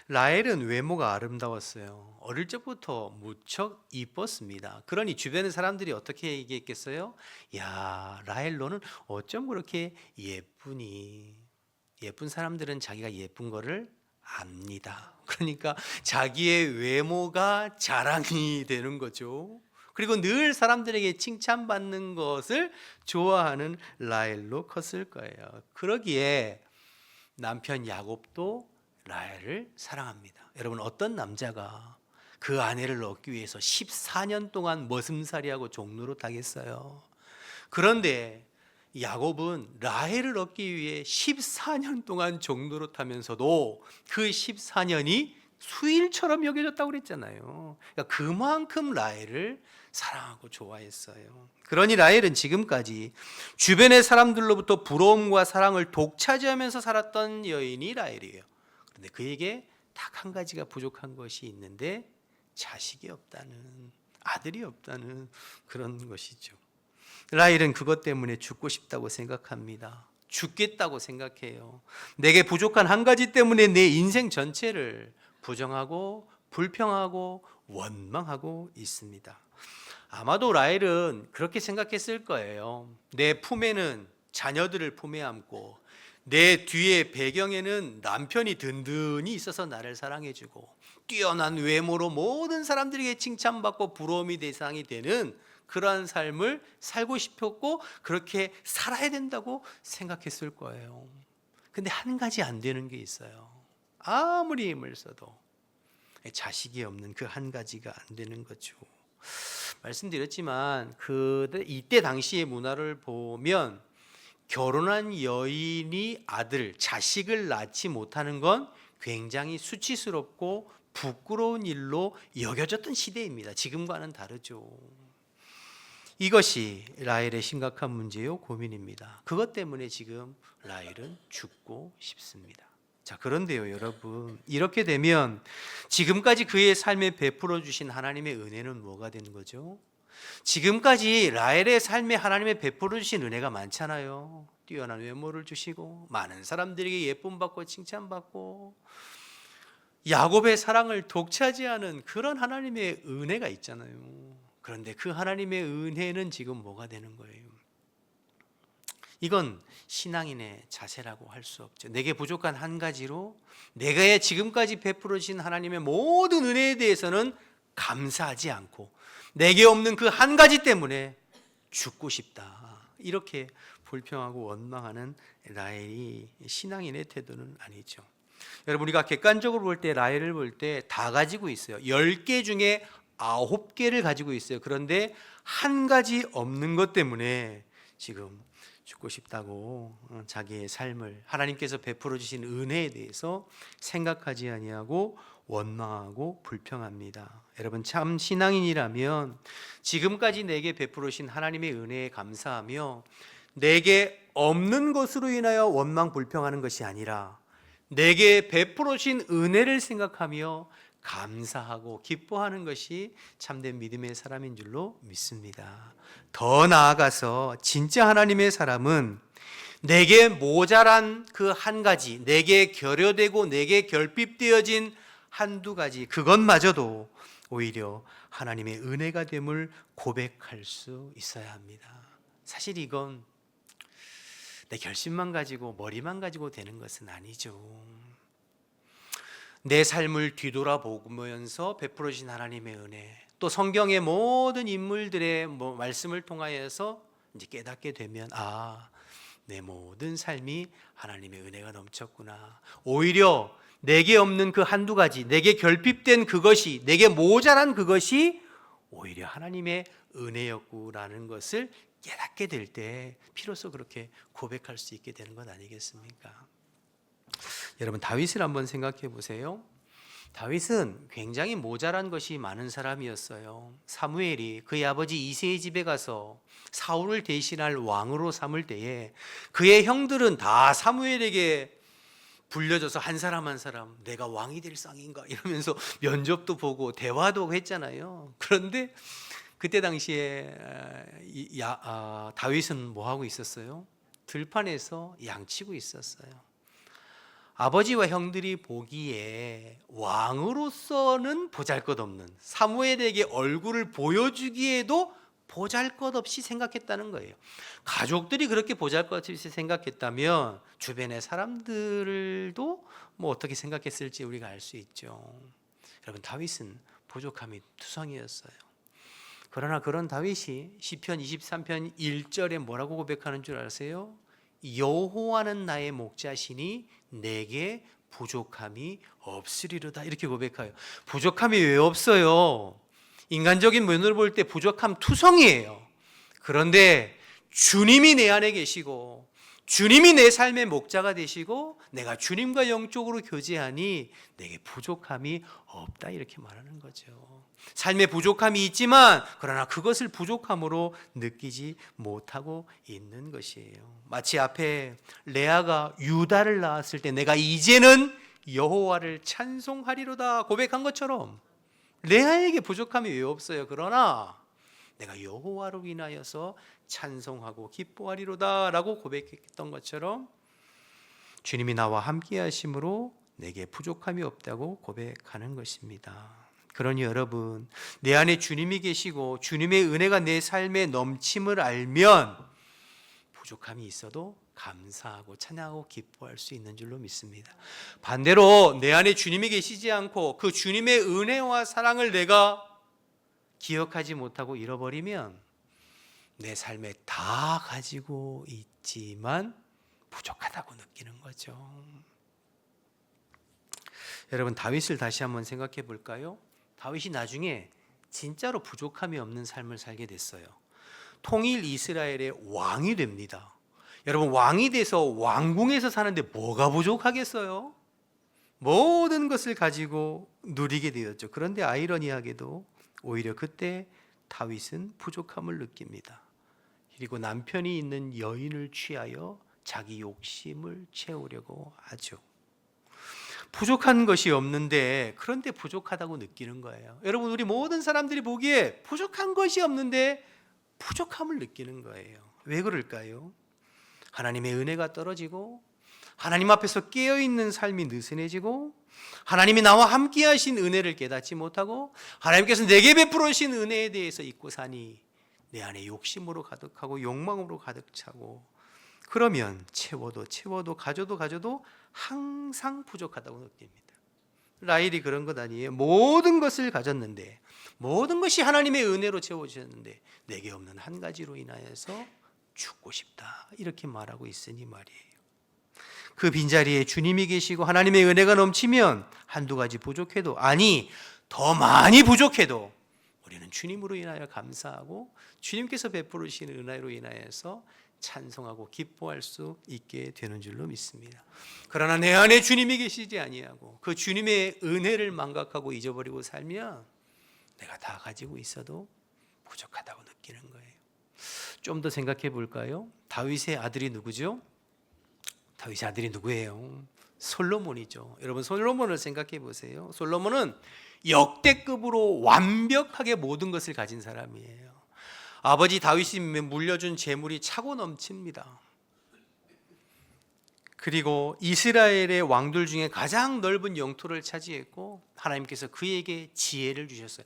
Speaker 3: 라헬은 외모가 아름다웠어요. 어릴 적부터 무척 이뻤습니다. 그러니 주변의 사람들이 어떻게 얘기했겠어요? 야, 라헬 너는 어쩜 그렇게 예쁘니? 예쁜 사람들은 자기가 예쁜 거를 압니다. 그러니까 자기의 외모가 자랑이 되는 거죠. 그리고 늘 사람들에게 칭찬받는 것을 좋아하는 라헬로 컸을 거예요. 그러기에 남편 야곱도 라헬을 사랑합니다. 여러분, 어떤 남자가 그 아내를 얻기 위해서 14년 동안 머슴살이하고 종노릇하겠어요? 그런데 야곱은 라헬을 얻기 위해 14년 동안 종노릇하면서도 그 14년이 수일처럼 여겨졌다고 그랬잖아요. 그러니까 그만큼 라헬을 사랑하고 좋아했어요. 그러니 라헬은 지금까지 주변의 사람들로부터 부러움과 사랑을 독차지하면서 살았던 여인이 라헬이에요. 그런데 그에게 딱 한 가지가 부족한 것이 있는데 자식이 없다는, 아들이 없다는 그런 것이죠. 라헬은 그것 때문에 죽고 싶다고 생각합니다. 죽겠다고 생각해요. 내게 부족한 한 가지 때문에 내 인생 전체를 부정하고 불평하고 원망하고 있습니다. 아마도 라헬은 그렇게 생각했을 거예요. 내 품에는 자녀들을 품에 안고 내 뒤에 배경에는 남편이 든든히 있어서 나를 사랑해주고 뛰어난 외모로 모든 사람들에게 칭찬받고 부러움이 대상이 되는 그러한 삶을 살고 싶었고 그렇게 살아야 된다고 생각했을 거예요. 근데 한 가지 안 되는 게 있어요. 아무리 힘을 써도 자식이 없는 그 한 가지가 안 되는 거죠. 말씀드렸지만 이때 당시의 문화를 보면 결혼한 여인이 자식을 낳지 못하는 건 굉장히 수치스럽고 부끄러운 일로 여겨졌던 시대입니다. 지금과는 다르죠. 이것이 라헬의 심각한 문제요 고민입니다. 그것 때문에 지금 라헬은 죽고 싶습니다. 자, 그런데요, 여러분, 이렇게 되면 지금까지 그의 삶에 베풀어 주신 하나님의 은혜는 뭐가 되는 거죠? 지금까지 라헬의 삶에 하나님의 베풀어 주신 은혜가 많잖아요. 뛰어난 외모를 주시고 많은 사람들에게 예쁨 받고 칭찬받고 야곱의 사랑을 독차지하는 그런 하나님의 은혜가 있잖아요. 그런데 그 하나님의 은혜는 지금 뭐가 되는 거예요? 이건 신앙인의 자세라고 할 수 없죠. 내게 부족한 한 가지로 내가 지금까지 베풀어 주신 하나님의 모든 은혜에 대해서는 감사하지 않고 내게 없는 그 한 가지 때문에 죽고 싶다. 이렇게 불평하고 원망하는 라헬이 신앙인의 태도는 아니죠. 여러분, 우리가 객관적으로 볼 때 라헬을 볼 때 다 가지고 있어요. 10개 중에 9개를 가지고 있어요. 그런데 한 가지 없는 것 때문에 지금 죽고 싶다고 자기의 삶을 하나님께서 베풀어 주신 은혜에 대해서 생각하지 아니하고 원망하고 불평합니다. 여러분, 참 신앙인이라면 지금까지 내게 베풀어 주신 하나님의 은혜에 감사하며 내게 없는 것으로 인하여 원망 불평하는 것이 아니라 내게 베풀어 주신 은혜를 생각하며 감사하고 기뻐하는 것이 참된 믿음의 사람인 줄로 믿습니다. 더 나아가서 진짜 하나님의 사람은 내게 모자란 그 한 가지, 내게 결여되고 내게 결핍되어진 한두 가지, 그것마저도 오히려 하나님의 은혜가 됨을 고백할 수 있어야 합니다. 사실 이건 내 결심만 가지고 머리만 가지고 되는 것은 아니죠. 내 삶을 뒤돌아보면서 베풀어 주신 하나님의 은혜, 또 성경의 모든 인물들의 말씀을 통하여서 이제 깨닫게 되면 내 모든 삶이 하나님의 은혜가 넘쳤구나. 오히려 내게 없는 그 한두 가지, 내게 결핍된 그것이, 내게 모자란 그것이 오히려 하나님의 은혜였구라는 것을 깨닫게 될 때 비로소 그렇게 고백할 수 있게 되는 것 아니겠습니까? 여러분, 다윗을 한번 생각해 보세요. 다윗은 굉장히 모자란 것이 많은 사람이었어요. 사무엘이 그의 아버지 이새의 집에 가서 사울을 대신할 왕으로 삼을 때에 그의 형들은 다 사무엘에게 불려져서 한 사람 한 사람 내가 왕이 될 상인가 이러면서 면접도 보고 대화도 했잖아요. 그런데 그때 당시에 다윗은 뭐 하고 있었어요? 들판에서 양치고 있었어요. 아버지와 형들이 보기에 왕으로서는 보잘것없는, 사무엘에게 얼굴을 보여주기에도 보잘것없이 생각했다는 거예요. 가족들이 그렇게 보잘것없이 생각했다면 주변의 사람들도 뭐 어떻게 생각했을지 우리가 알 수 있죠. 여러분, 다윗은 부족함이 투성이었어요. 그러나 그런 다윗이 시편 23편 1절에 뭐라고 고백하는 줄 아세요? 여호와는 나의 목자시니 내게 부족함이 없으리로다, 이렇게 고백해요. 부족함이 왜 없어요? 인간적인 면으로 볼 때 부족함 투성이에요. 그런데 주님이 내 안에 계시고 주님이 내 삶의 목자가 되시고 내가 주님과 영적으로 교제하니 내게 부족함이 없다, 이렇게 말하는 거죠. 삶에 부족함이 있지만 그러나 그것을 부족함으로 느끼지 못하고 있는 것이에요. 마치 앞에 레아가 유다를 낳았을 때 내가 이제는 여호와를 찬송하리로다 고백한 것처럼 레아에게 부족함이 왜 없어요? 그러나 내가 여호와로 인하여서 찬송하고 기뻐하리로다 라고 고백했던 것처럼 주님이 나와 함께 하심으로 내게 부족함이 없다고 고백하는 것입니다. 그러니 여러분, 내 안에 주님이 계시고 주님의 은혜가 내 삶에 넘침을 알면 부족함이 있어도 감사하고 찬양하고 기뻐할 수 있는 줄로 믿습니다. 반대로 내 안에 주님이 계시지 않고 그 주님의 은혜와 사랑을 내가 기억하지 못하고 잃어버리면 내 삶에 다 가지고 있지만 부족하다고 느끼는 거죠. 여러분, 다윗을 다시 한번 생각해 볼까요? 다윗이 나중에 진짜로 부족함이 없는 삶을 살게 됐어요. 통일 이스라엘의 왕이 됩니다. 여러분, 왕이 돼서 왕궁에서 사는데 뭐가 부족하겠어요? 모든 것을 가지고 누리게 되었죠. 그런데 아이러니하게도 오히려 그때 다윗은 부족함을 느낍니다. 그리고 남편이 있는 여인을 취하여 자기 욕심을 채우려고 하죠. 부족한 것이 없는데 그런데 부족하다고 느끼는 거예요. 여러분, 우리 모든 사람들이 보기에 부족한 것이 없는데 부족함을 느끼는 거예요. 왜 그럴까요? 하나님의 은혜가 떨어지고 하나님 앞에서 깨어있는 삶이 느슨해지고 하나님이 나와 함께 하신 은혜를 깨닫지 못하고 하나님께서 내게 베풀어 주신 은혜에 대해서 잊고 사니 내 안에 욕심으로 가득하고 욕망으로 가득 차고 그러면 채워도 가져도 항상 부족하다고 느낍니다. 라헬이 그런 것 아니에요. 모든 것을 가졌는데 모든 것이 하나님의 은혜로 채워주셨는데 내게 없는 한 가지로 인하여서 죽고 싶다 이렇게 말하고 있으니 말이에요. 그 빈자리에 주님이 계시고 하나님의 은혜가 넘치면 한두 가지 부족해도 아니 더 많이 부족해도 우리는 주님으로 인하여 감사하고 주님께서 베풀으신 은혜로 인하여서 찬송하고 기뻐할 수 있게 되는 줄로 믿습니다. 그러나 내 안에 주님이 계시지 아니하고 그 주님의 은혜를 망각하고 잊어버리고 살면 내가 다 가지고 있어도 부족하다고 느끼는 거예요. 좀 더 생각해 볼까요? 다윗의 아들이 누구죠? 다윗의 아들이 누구예요? 솔로몬이죠. 여러분, 솔로몬을 생각해 보세요. 솔로몬은 역대급으로 완벽하게 모든 것을 가진 사람이에요. 아버지 다윗이 물려준 재물이 차고 넘칩니다. 그리고 이스라엘의 왕들 중에 가장 넓은 영토를 차지했고 하나님께서 그에게 지혜를 주셨어요.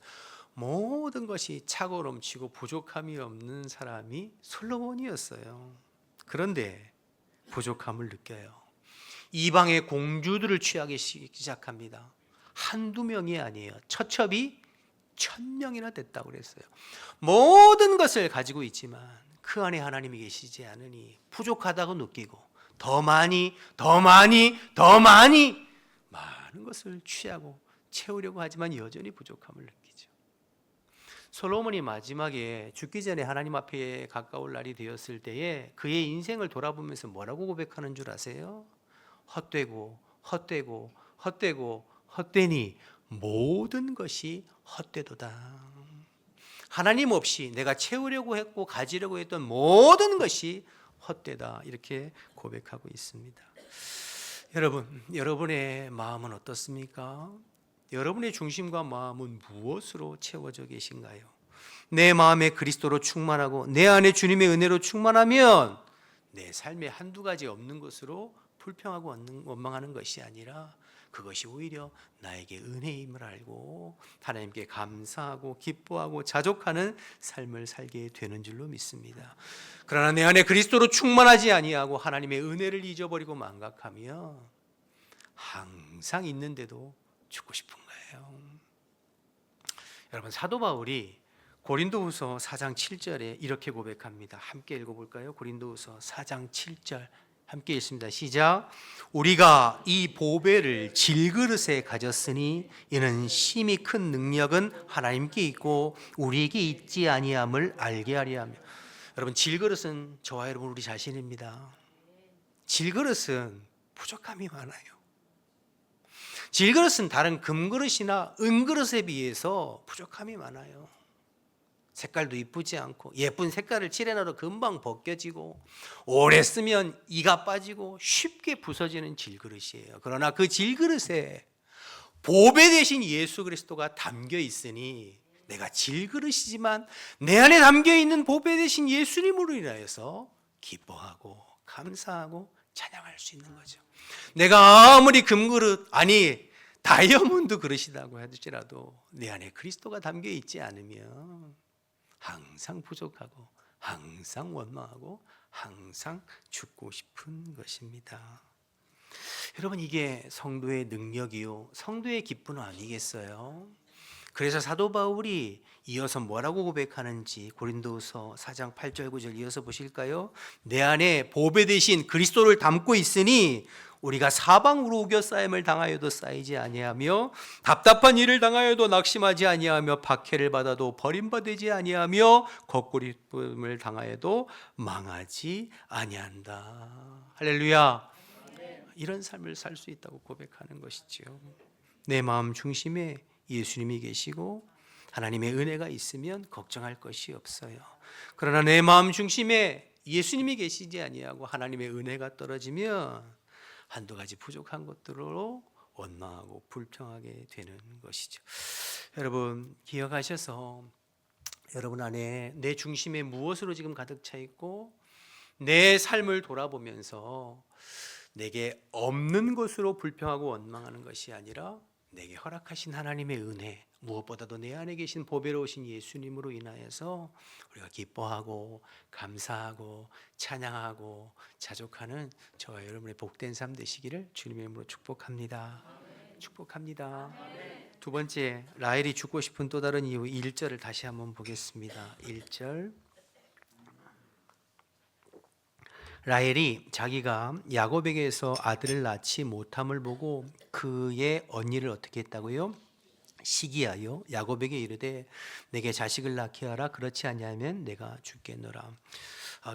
Speaker 3: 모든 것이 차고 넘치고 부족함이 없는 사람이 솔로몬이었어요. 그런데 부족함을 느껴요. 이방의 공주들을 취하기 시작합니다. 한두 명이 아니에요. 처첩이 1000명이나 됐다고 그랬어요. 모든 것을 가지고 있지만 그 안에 하나님이 계시지 않으니 부족하다고 느끼고 더 많은 것을 취하고 채우려고 하지만 여전히 부족함을 느끼죠. 솔로몬이 마지막에 죽기 전에 하나님 앞에 가까울 날이 되었을 때에 그의 인생을 돌아보면서 뭐라고 고백하는 줄 아세요? 헛되니 모든 것이 헛되도다. 하나님 없이 내가 채우려고 했고 가지려고 했던 모든 것이 헛되다 이렇게 고백하고 있습니다. 여러분, 여러분의 마음은 어떻습니까? 여러분의 중심과 마음은 무엇으로 채워져 계신가요? 내 마음에 그리스도로 충만하고 내 안에 주님의 은혜로 충만하면 내 삶에 한두 가지 없는 것으로 불평하고 원망하는 것이 아니라 그것이 오히려 나에게 은혜임을 알고 하나님께 감사하고 기뻐하고 자족하는 삶을 살게 되는 줄로 믿습니다. 그러나 내 안에 그리스도로 충만하지 아니하고 하나님의 은혜를 잊어버리고 망각하며 항상 있는데도 죽고 싶은 거예요. 여러분, 사도 바울이 고린도후서 4장 7절에 이렇게 고백합니다. 함께 읽어볼까요? 고린도후서 4장 7절 함께 읽습니다. 시작. 우리가 이 보배를 질그릇에 가졌으니 이는 심히 큰 능력은 하나님께 있고 우리에게 있지 아니함을 알게 하려 하며. 여러분, 질그릇은 저와 여러분 우리 자신입니다. 질그릇은 부족함이 많아요. 질그릇은 다른 금그릇이나 은그릇에 비해서 부족함이 많아요. 색깔도 이쁘지 않고 예쁜 색깔을 칠해놔도 금방 벗겨지고 오래 쓰면 이가 빠지고 쉽게 부서지는 질그릇이에요. 그러나 그 질그릇에 보배 대신 예수 그리스도가 담겨 있으니 내가 질그릇이지만 내 안에 담겨 있는 보배 대신 예수님으로 인하여서 기뻐하고 감사하고 찬양할 수 있는 거죠. 내가 아무리 금그릇 아니 다이아몬드 그릇이라고 할지라도 내 안에 그리스도가 담겨 있지 않으면 항상 부족하고 항상 원망하고 항상 죽고 싶은 것입니다. 여러분, 이게 성도의 능력이요 성도의 기쁨은 아니겠어요? 그래서 사도 바울이 이어서 뭐라고 고백하는지 고린도서 4장 8절 9절 이어서 보실까요? 내 안에 보배 대신 그리스도를 담고 있으니 우리가 사방으로 우겨싸임을 당하여도 쌓이지 아니하며 답답한 일을 당하여도 낙심하지 아니하며 박해를 받아도 버림받지 아니하며 거꾸림을 당하여도 망하지 아니한다. 할렐루야. 이런 삶을 살 수 있다고 고백하는 것이죠. 내 마음 중심에 예수님이 계시고 하나님의 은혜가 있으면 걱정할 것이 없어요. 그러나 내 마음 중심에 예수님이 계시지 아니하고 하나님의 은혜가 떨어지면 한두 가지 부족한 것들로 원망하고 불평하게 되는 것이죠. 여러분, 기억하셔서 여러분 안에 내 중심에 무엇으로 지금 가득 차 있고 내 삶을 돌아보면서 내게 없는 것으로 불평하고 원망하는 것이 아니라 내게 허락하신 하나님의 은혜, 무엇보다도 내 안에 계신 보배로우신 예수님으로 인하여서 우리가 기뻐하고 감사하고 찬양하고 자족하는 저와 여러분의 복된 삶 되시기를 주님의 이름으로 축복합니다. 축복합니다. 두 번째, 라헬이 죽고 싶은 또 다른 이유 1절을 다시 한번 보겠습니다. 1절. 라헬이 자기가 야곱에게서 아들을 낳지 못함을 보고 그의 언니를 어떻게 했다고요? 시기하여 야곱에게 이르되 내게 자식을 낳게 하라, 그렇지 아니하면 내가 죽겠노라.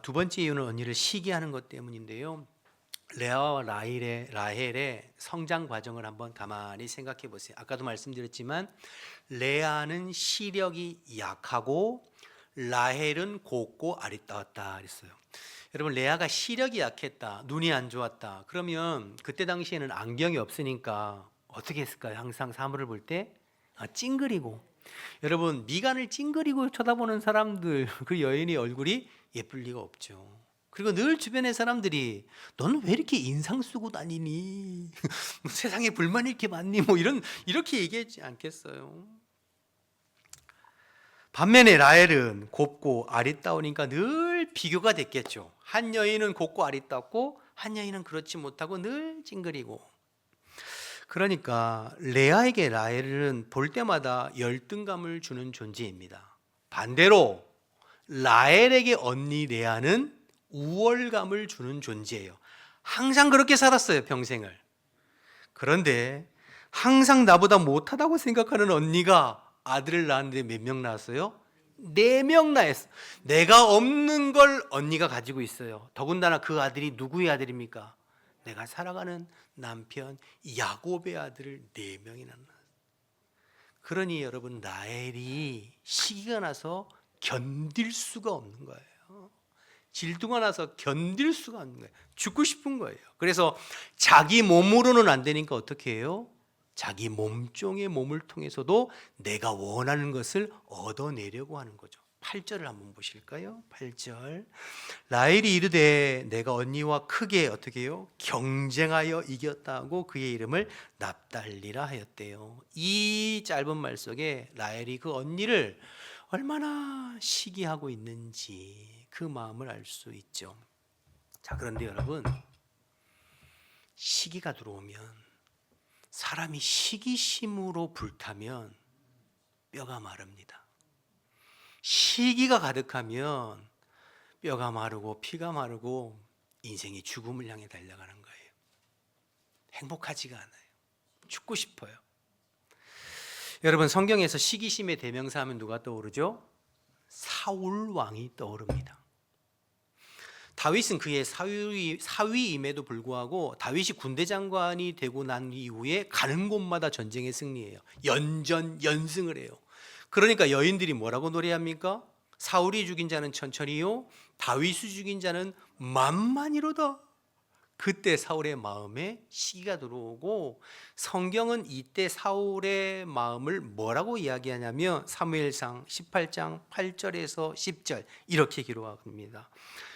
Speaker 3: 두 번째 이유는 언니를 시기하는 것 때문인데요. 레아와 라헬의 성장 과정을 한번 가만히 생각해 보세요. 아까도 말씀드렸지만 레아는 시력이 약하고 라헬은 곱고 아리따웠다 그랬어요. 여러분, 레아가 시력이 약했다, 눈이 안 좋았다, 그러면 그때 당시에는 안경이 없으니까 어떻게 했을까요? 항상 사물을 볼 때 찡그리고. 여러분, 미간을 찡그리고 쳐다보는 사람들, 그 여인의 얼굴이 예쁠 리가 없죠. 그리고 늘 주변의 사람들이 너는 왜 이렇게 인상 쓰고 다니니? 세상에 불만이 이렇게 많니? 뭐 이렇게 얘기하지 않겠어요? 반면에 라헬은 곱고 아리따우니까 늘 비교가 됐겠죠. 한 여인은 곱고 아리따웠고 한 여인은 그렇지 못하고 늘 찡그리고. 그러니까 레아에게 라헬은 볼 때마다 열등감을 주는 존재입니다. 반대로 라헬에게 언니 레아는 우월감을 주는 존재예요. 항상 그렇게 살았어요, 평생을. 그런데 항상 나보다 못하다고 생각하는 언니가 아들을 낳았는데 몇 명 낳았어요? 4명 낳았어. 내가 없는 걸 언니가 가지고 있어요. 더군다나 그 아들이 누구의 아들입니까? 내가 살아가는 남편 야곱의 아들을 4명이나 낳았어요. 그러니 여러분, 라헬이 시기가 나서 견딜 수가 없는 거예요. 질투가 나서 견딜 수가 없는 거예요. 죽고 싶은 거예요. 그래서 자기 몸으로는 안 되니까 어떻게 해요? 자기 몸종의 몸을 통해서도 내가 원하는 것을 얻어내려고 하는 거죠. 8절을 한번 보실까요? 8절. 라헬이 이르되 내가 언니와 크게 어떻게 해요? 경쟁하여 이겼다고 그의 이름을 납달리라 하였대요. 이 짧은 말 속에 라헬이 그 언니를 얼마나 시기하고 있는지 그 마음을 알 수 있죠. 자, 그런데 여러분, 시기가 들어오면, 사람이 시기심으로 불타면 뼈가 마릅니다. 시기가 가득하면 뼈가 마르고 피가 마르고 인생이 죽음을 향해 달려가는 거예요. 행복하지가 않아요. 죽고 싶어요. 여러분, 성경에서 시기심의 대명사 하면 누가 떠오르죠? 사울 왕이 떠오릅니다. 다윗은 그의 사위임에도 불구하고 다윗이 군대 장관이 되고 난 이후에 가는 곳마다 전쟁에 승리해요. 연승을 해요. 그러니까 여인들이 뭐라고 노래합니까? 사울이 죽인 자는 천천히요, 다윗이 죽인 자는 만만이로다. 그때 사울의 마음에 시기가 들어오고, 성경은 이때 사울의 마음을 뭐라고 이야기하냐면 사무엘상 18장 8절에서 10절 이렇게 기록합니다.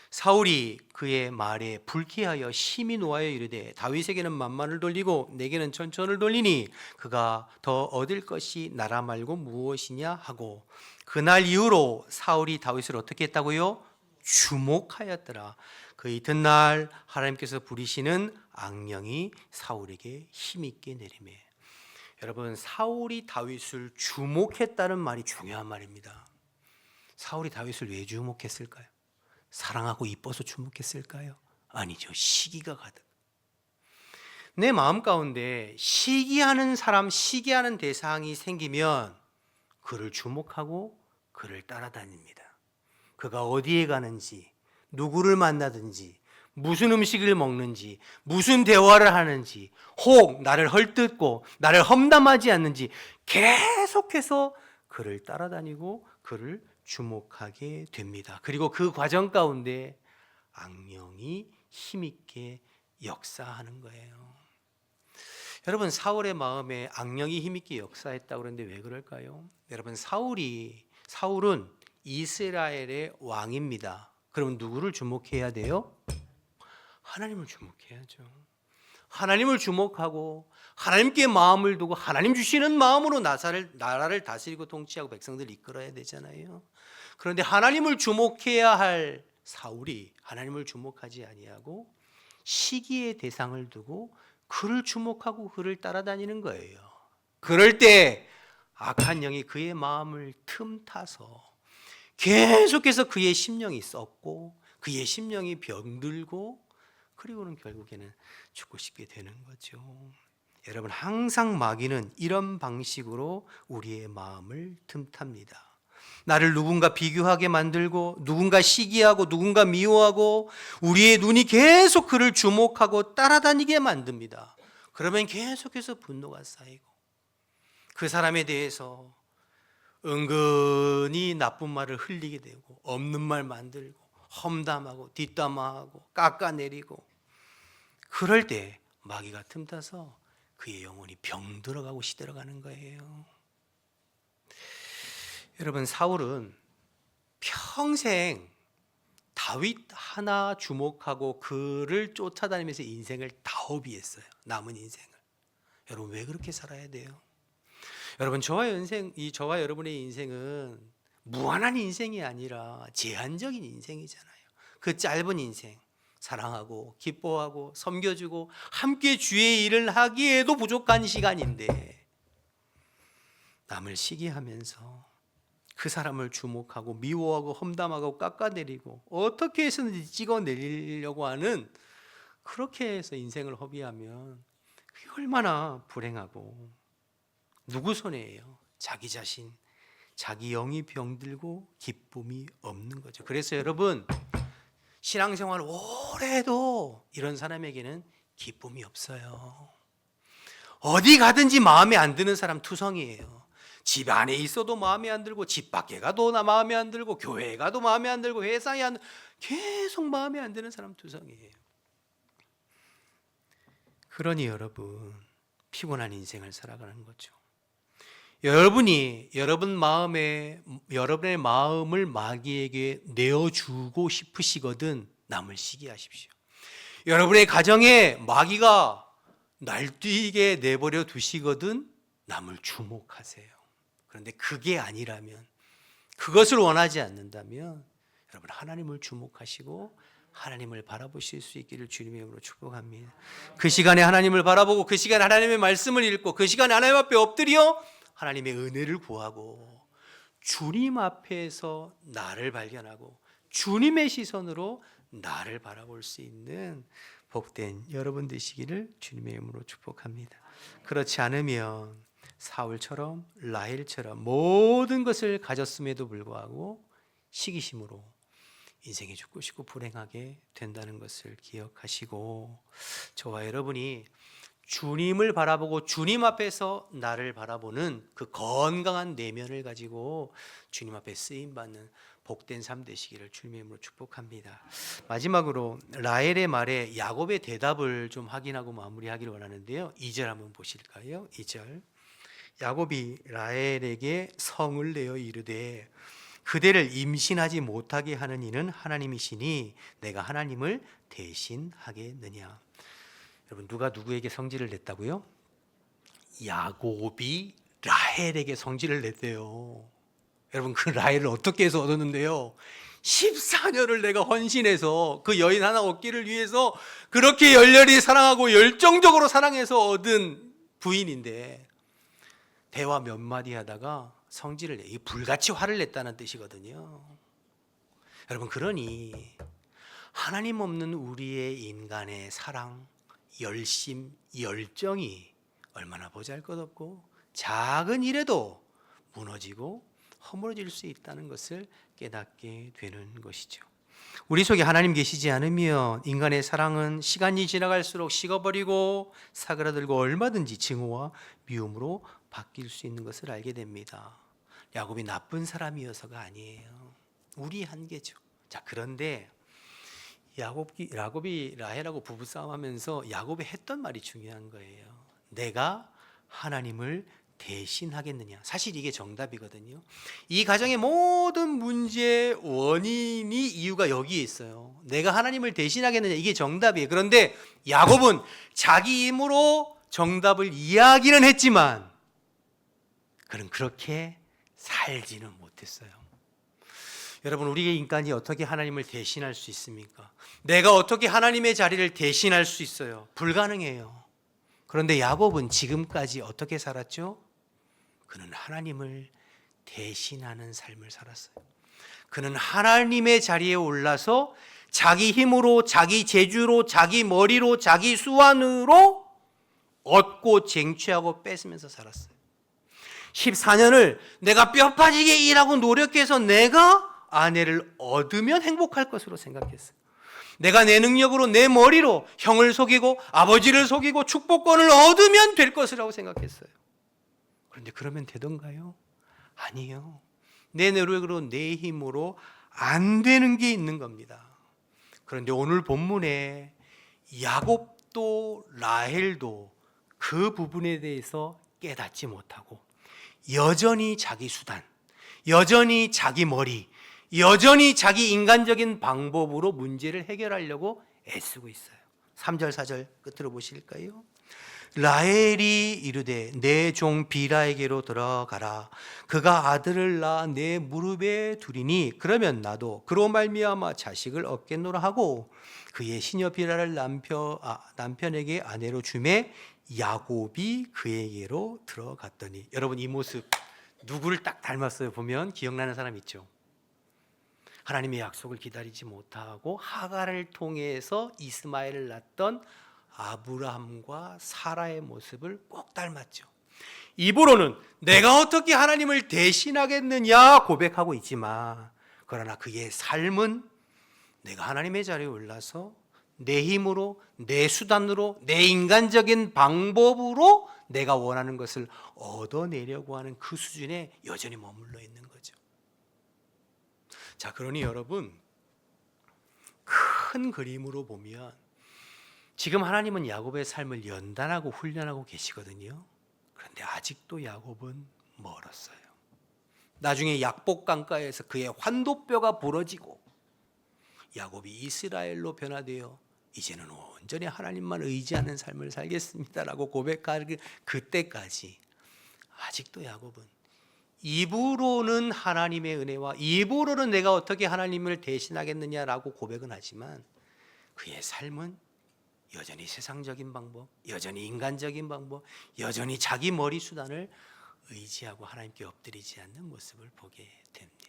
Speaker 3: 사울이 그의 말에 불쾌하여 심히 노하여 이르되 다윗에게는 만만을 돌리고 내게는 천천을 돌리니 그가 더 얻을 것이 나라 말고 무엇이냐 하고, 그날 이후로 사울이 다윗을 어떻게 했다고요? 주목하였더라. 그 이튿날 하나님께서 부리시는 악령이 사울에게 힘있게 내리매. 여러분, 사울이 다윗을 주목했다는 말이 중요한 말입니다. 사울이 다윗을 왜 주목했을까요? 사랑하고 이뻐서 주목했을까요? 아니죠. 시기가 가득. 내 마음 가운데 시기하는 사람, 시기하는 대상이 생기면 그를 주목하고 그를 따라다닙니다. 그가 어디에 가는지, 누구를 만나든지, 무슨 음식을 먹는지, 무슨 대화를 하는지, 혹 나를 헐뜯고 나를 험담하지 않는지 계속해서 그를 따라다니고 그를 주목하게 됩니다. 그리고 그 과정 가운데 악령이 힘있게 역사하는 거예요. 여러분, 사울의 마음에 악령이 힘있게 역사했다고 그러는데 왜 그럴까요? 여러분, 사울은 이스라엘의 왕입니다. 그럼 누구를 주목해야 돼요? 하나님을 주목해야죠. 하나님을 주목하고 하나님께 마음을 두고 하나님 주시는 마음으로 나라를 다스리고 통치하고 백성들을 이끌어야 되잖아요. 그런데 하나님을 주목해야 할 사울이 하나님을 주목하지 아니하고 시기의 대상을 두고 그를 주목하고 그를 따라다니는 거예요. 그럴 때 악한 영이 그의 마음을 틈타서 계속해서 그의 심령이 썩고 그의 심령이 병들고, 그리고는 결국에는 죽고 싶게 되는 거죠. 여러분, 항상 마귀는 이런 방식으로 우리의 마음을 틈탑니다. 나를 누군가 비교하게 만들고, 누군가 시기하고, 누군가 미워하고, 우리의 눈이 계속 그를 주목하고 따라다니게 만듭니다. 그러면 계속해서 분노가 쌓이고 그 사람에 대해서 은근히 나쁜 말을 흘리게 되고, 없는 말 만들고, 험담하고, 뒷담화하고, 깎아내리고, 그럴 때 마귀가 틈타서 그의 영혼이 병들어가고 시들어가는 거예요. 여러분, 사울은 평생 다윗 하나 주목하고 그를 쫓아다니면서 인생을 다 허비했어요. 남은 인생을. 여러분, 왜 그렇게 살아야 돼요? 여러분, 저와 여러분의 인생은 무한한 인생이 아니라 제한적인 인생이잖아요. 그 짧은 인생, 사랑하고 기뻐하고 섬겨주고 함께 주의 일을 하기에도 부족한 시간인데, 남을 시기하면서 그 사람을 주목하고 미워하고 험담하고 깎아내리고 어떻게 해서든지 찍어내리려고 하는, 그렇게 해서 인생을 허비하면 그게 얼마나 불행하고 누구 손해예요? 자기 자신, 자기 영이 병들고 기쁨이 없는 거죠. 그래서 여러분, 신앙생활 오래 해도 이런 사람에게는 기쁨이 없어요. 어디 가든지 마음에 안 드는 사람 투성이에요. 집 안에 있어도 마음에 안 들고, 집 밖에 가도 마음에 안 들고, 교회에 가도 마음에 안 들고, 회사에 안 들고, 계속 마음에 안 드는 사람 투성이에요. 그러니 여러분, 피곤한 인생을 살아가는 거죠. 여러분이 여러분의 마음을 마귀에게 내어주고 싶으시거든 남을 시기하십시오. 여러분의 가정에 마귀가 날뛰게 내버려 두시거든 남을 주목하세요. 그런데 그게 아니라면, 그것을 원하지 않는다면 여러분, 하나님을 주목하시고 하나님을 바라보실 수 있기를 주님의 이름으로 축복합니다. 그 시간에 하나님을 바라보고, 그 시간에 하나님의 말씀을 읽고, 그 시간에 하나님 앞에 엎드려 하나님의 은혜를 구하고, 주님 앞에서 나를 발견하고 주님의 시선으로 나를 바라볼 수 있는 복된 여러분 되시기를 주님의 이름으로 축복합니다. 그렇지 않으면 사울처럼 라헬처럼 모든 것을 가졌음에도 불구하고 시기심으로 인생이 죽고 싶고 불행하게 된다는 것을 기억하시고, 저와 여러분이 주님을 바라보고 주님 앞에서 나를 바라보는 그 건강한 내면을 가지고 주님 앞에 쓰임 받는 복된 삶 되시기를 주님의 이름으로 축복합니다. 마지막으로 라헬의 말에 야곱의 대답을 좀 확인하고 마무리하기를 원하는데요. 2절 한번 보실까요? 2절. 야곱이 라헬에게 성을 내어 이르되 그대를 임신하지 못하게 하는 이는 하나님이시니 내가 하나님을 대신하겠느냐. 여러분, 누가 누구에게 성질을 냈다고요? 야곱이 라헬에게 성질을 냈대요. 여러분, 그 라헬을 어떻게 해서 얻었는데요? 14년을 내가 헌신해서 그 여인 하나 얻기를 위해서 그렇게 열렬히 사랑하고 열정적으로 사랑해서 얻은 부인인데 대화 몇 마디 하다가 성질을 내. 이 불같이 화를 냈다는 뜻이거든요. 여러분, 그러니 하나님 없는 우리의 인간의 사랑, 열심, 열정이 얼마나 보잘것없고 작은 일에도 무너지고 허물어질 수 있다는 것을 깨닫게 되는 것이죠. 우리 속에 하나님 계시지 않으면 인간의 사랑은 시간이 지나갈수록 식어버리고 사그라들고 얼마든지 증오와 미움으로 바뀔 수 있는 것을 알게 됩니다. 야곱이 나쁜 사람이어서가 아니에요. 우리 한계죠. 자, 그런데 야곱이 라헬하고 부부싸움하면서 야곱이 했던 말이 중요한 거예요. 내가 하나님을 대신하겠느냐. 사실 이게 정답이거든요. 이 가정의 모든 문제의 원인이 이유가 여기에 있어요. 내가 하나님을 대신하겠느냐. 이게 정답이에요. 그런데 야곱은 자기 힘으로 정답을 이야기는 했지만 그는 그렇게 살지는 못했어요. 여러분, 우리의 인간이 어떻게 하나님을 대신할 수 있습니까? 내가 어떻게 하나님의 자리를 대신할 수 있어요? 불가능해요. 그런데 야곱은 지금까지 어떻게 살았죠? 그는 하나님을 대신하는 삶을 살았어요. 그는 하나님의 자리에 올라서 자기 힘으로, 자기 재주로, 자기 머리로, 자기 수완으로 얻고 쟁취하고 뺏으면서 살았어요. 14년을 내가 뼈 빠지게 일하고 노력해서 내가 아내를 얻으면 행복할 것으로 생각했어요. 내가 내 능력으로, 내 머리로 형을 속이고 아버지를 속이고 축복권을 얻으면 될 것이라고 생각했어요. 그런데 그러면 되던가요? 아니요. 내 노력으로, 내 힘으로 안 되는 게 있는 겁니다. 그런데 오늘 본문에 야곱도 라헬도 그 부분에 대해서 깨닫지 못하고 여전히 자기 수단, 여전히 자기 머리, 여전히 자기 인간적인 방법으로 문제를 해결하려고 애쓰고 있어요. 3절 4절 끝으로 보실까요? 라헬이 이르되 내 종 비라에게로 들어가라. 그가 아들을 낳아 내 무릎에 두리니 그러면 나도 그로 말미암아 자식을 얻겠노라 하고 그의 시녀 비라를 남편에게 아내로 주매 야곱이 그에게로 들어갔더니. 여러분, 이 모습 누구를 딱 닮았어요? 보면 기억나는 사람 있죠? 하나님의 약속을 기다리지 못하고 하갈을 통해서 이스마엘을 낳았던 아브라함과 사라의 모습을 꼭 닮았죠. 입으로는 내가 어떻게 하나님을 대신하겠느냐 고백하고 있지만 그러나 그의 삶은 내가 하나님의 자리에 올라서 내 힘으로, 내 수단으로, 내 인간적인 방법으로 내가 원하는 것을 얻어내려고 하는 그 수준에 여전히 머물러 있는 거죠. 자, 그러니 여러분, 큰 그림으로 보면 지금 하나님은 야곱의 삶을 연단하고 훈련하고 계시거든요. 그런데 아직도 야곱은 멀었어요. 나중에 약복 강가에서 그의 환도뼈가 부러지고 야곱이 이스라엘로 변화되어 이제는 온전히 하나님만 의지하는 삶을 살겠습니다라고 고백할 그때까지 아직도 야곱은 입으로는 하나님의 은혜와 입으로는 내가 어떻게 하나님을 대신하겠느냐라고 고백은 하지만 그의 삶은 여전히 세상적인 방법, 여전히 인간적인 방법, 여전히 자기 머리 수단을 의지하고 하나님께 엎드리지 않는 모습을 보게 됩니다.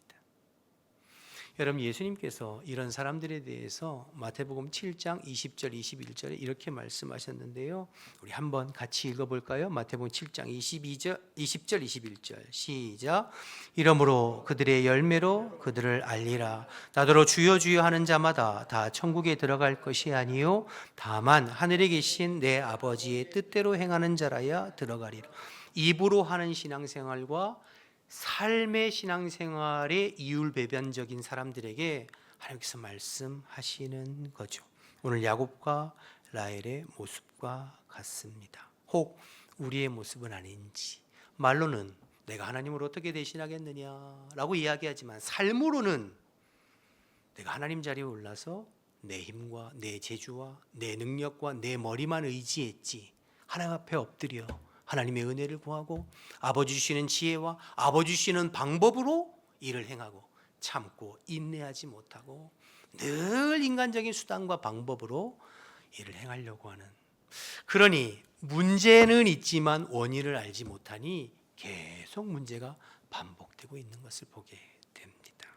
Speaker 3: 여러분, 예수님께서 이런 사람들에 대해서 마태복음 7장 20절 21절에 이렇게 말씀하셨는데요. 우리 한번 같이 읽어볼까요? 마태복음 7장 20절 21절 시작. 이러므로 그들의 열매로 그들을 알리라. 나더러 주여 주여 하는 자마다 다 천국에 들어갈 것이 아니요 다만 하늘에 계신 내 아버지의 뜻대로 행하는 자라야 들어가리라. 입으로 하는 신앙생활과 삶의 신앙생활의 이율배반적인 사람들에게 하나님께서 말씀하시는 거죠. 오늘 야곱과 라헬의 모습과 같습니다. 혹 우리의 모습은 아닌지. 말로는 내가 하나님을 어떻게 대신하겠느냐라고 이야기하지만 삶으로는 내가 하나님 자리에 올라서 내 힘과 내 재주와 내 능력과 내 머리만 의지했지, 하나님 앞에 엎드려 하나님의 은혜를 구하고 아버지 주시는 지혜와 아버지 주시는 방법으로 일을 행하고 참고 인내하지 못하고 늘 인간적인 수단과 방법으로 일을 행하려고 하는, 그러니 문제는 있지만 원인을 알지 못하니 계속 문제가 반복되고 있는 것을 보게 됩니다.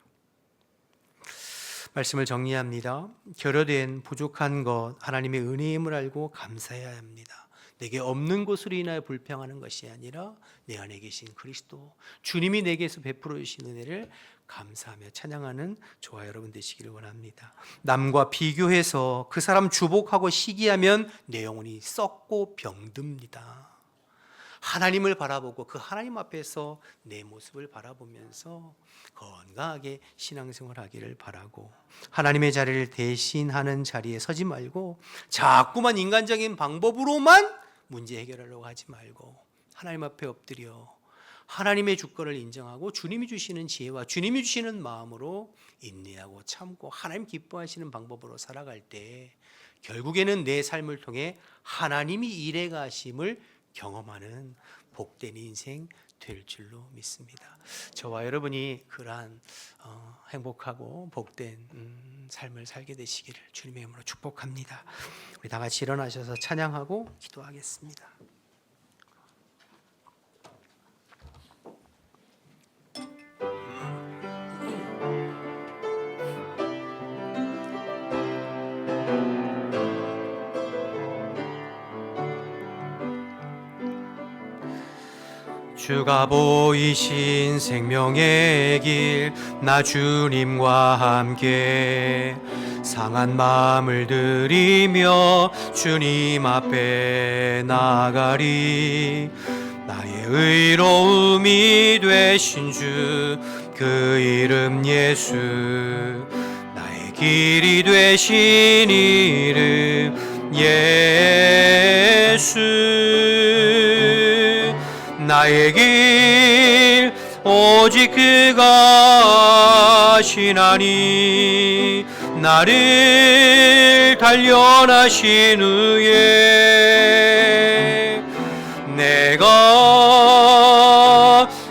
Speaker 3: 말씀을 정리합니다. 결여된 부족한 것, 하나님의 은혜임을 알고 감사해야 합니다. 내게 없는 것으로 인하여 불평하는 것이 아니라 내 안에 계신 그리스도, 주님이 내게서 베풀어 주신 은혜를 감사하며 찬양하는 저와 여러분 되시기를 원합니다. 남과 비교해서 그 사람 주목하고 시기하면 내 영혼이 썩고 병듭니다. 하나님을 바라보고 그 하나님 앞에서 내 모습을 바라보면서 건강하게 신앙생활하기를 바라고, 하나님의 자리를 대신하는 자리에 서지 말고 자꾸만 인간적인 방법으로만 문제 해결하려고 하지 말고 하나님 앞에 엎드려 하나님의 주권을 인정하고 주님이 주시는 지혜와 주님이 주시는 마음으로 인내하고 참고 하나님 기뻐하시는 방법으로 살아갈 때 결국에는 내 삶을 통해 하나님이 일해 가심을 경험하는 복된 인생 될 줄로 믿습니다. 저와 여러분이 그러한 행복하고 복된 삶을 살게 되시기를 주님의 이름으로 축복합니다. 우리 다 같이 일어나셔서 찬양하고 기도하겠습니다. 주가 보이신 생명의 길, 나 주님과 함께 상한 마음을 들이며 주님 앞에 나가리. 나의 의로움이 되신 주, 그 이름 예수, 나의 길이 되신 이름 예수. 나의 길 오직 그가 하시나니, 나를 단련하신 후에 내가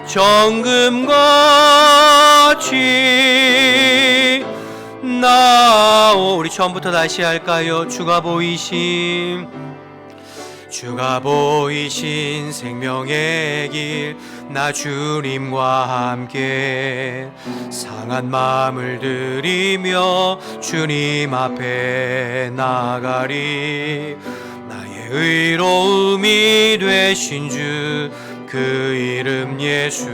Speaker 3: 정금같이 우리 처음부터 다시 할까요? 주가 보이신 생명의 길, 나 주님과 함께 상한 마음을 들이며 주님 앞에 나가리. 나의 의로움이 되신 주, 그 이름 예수,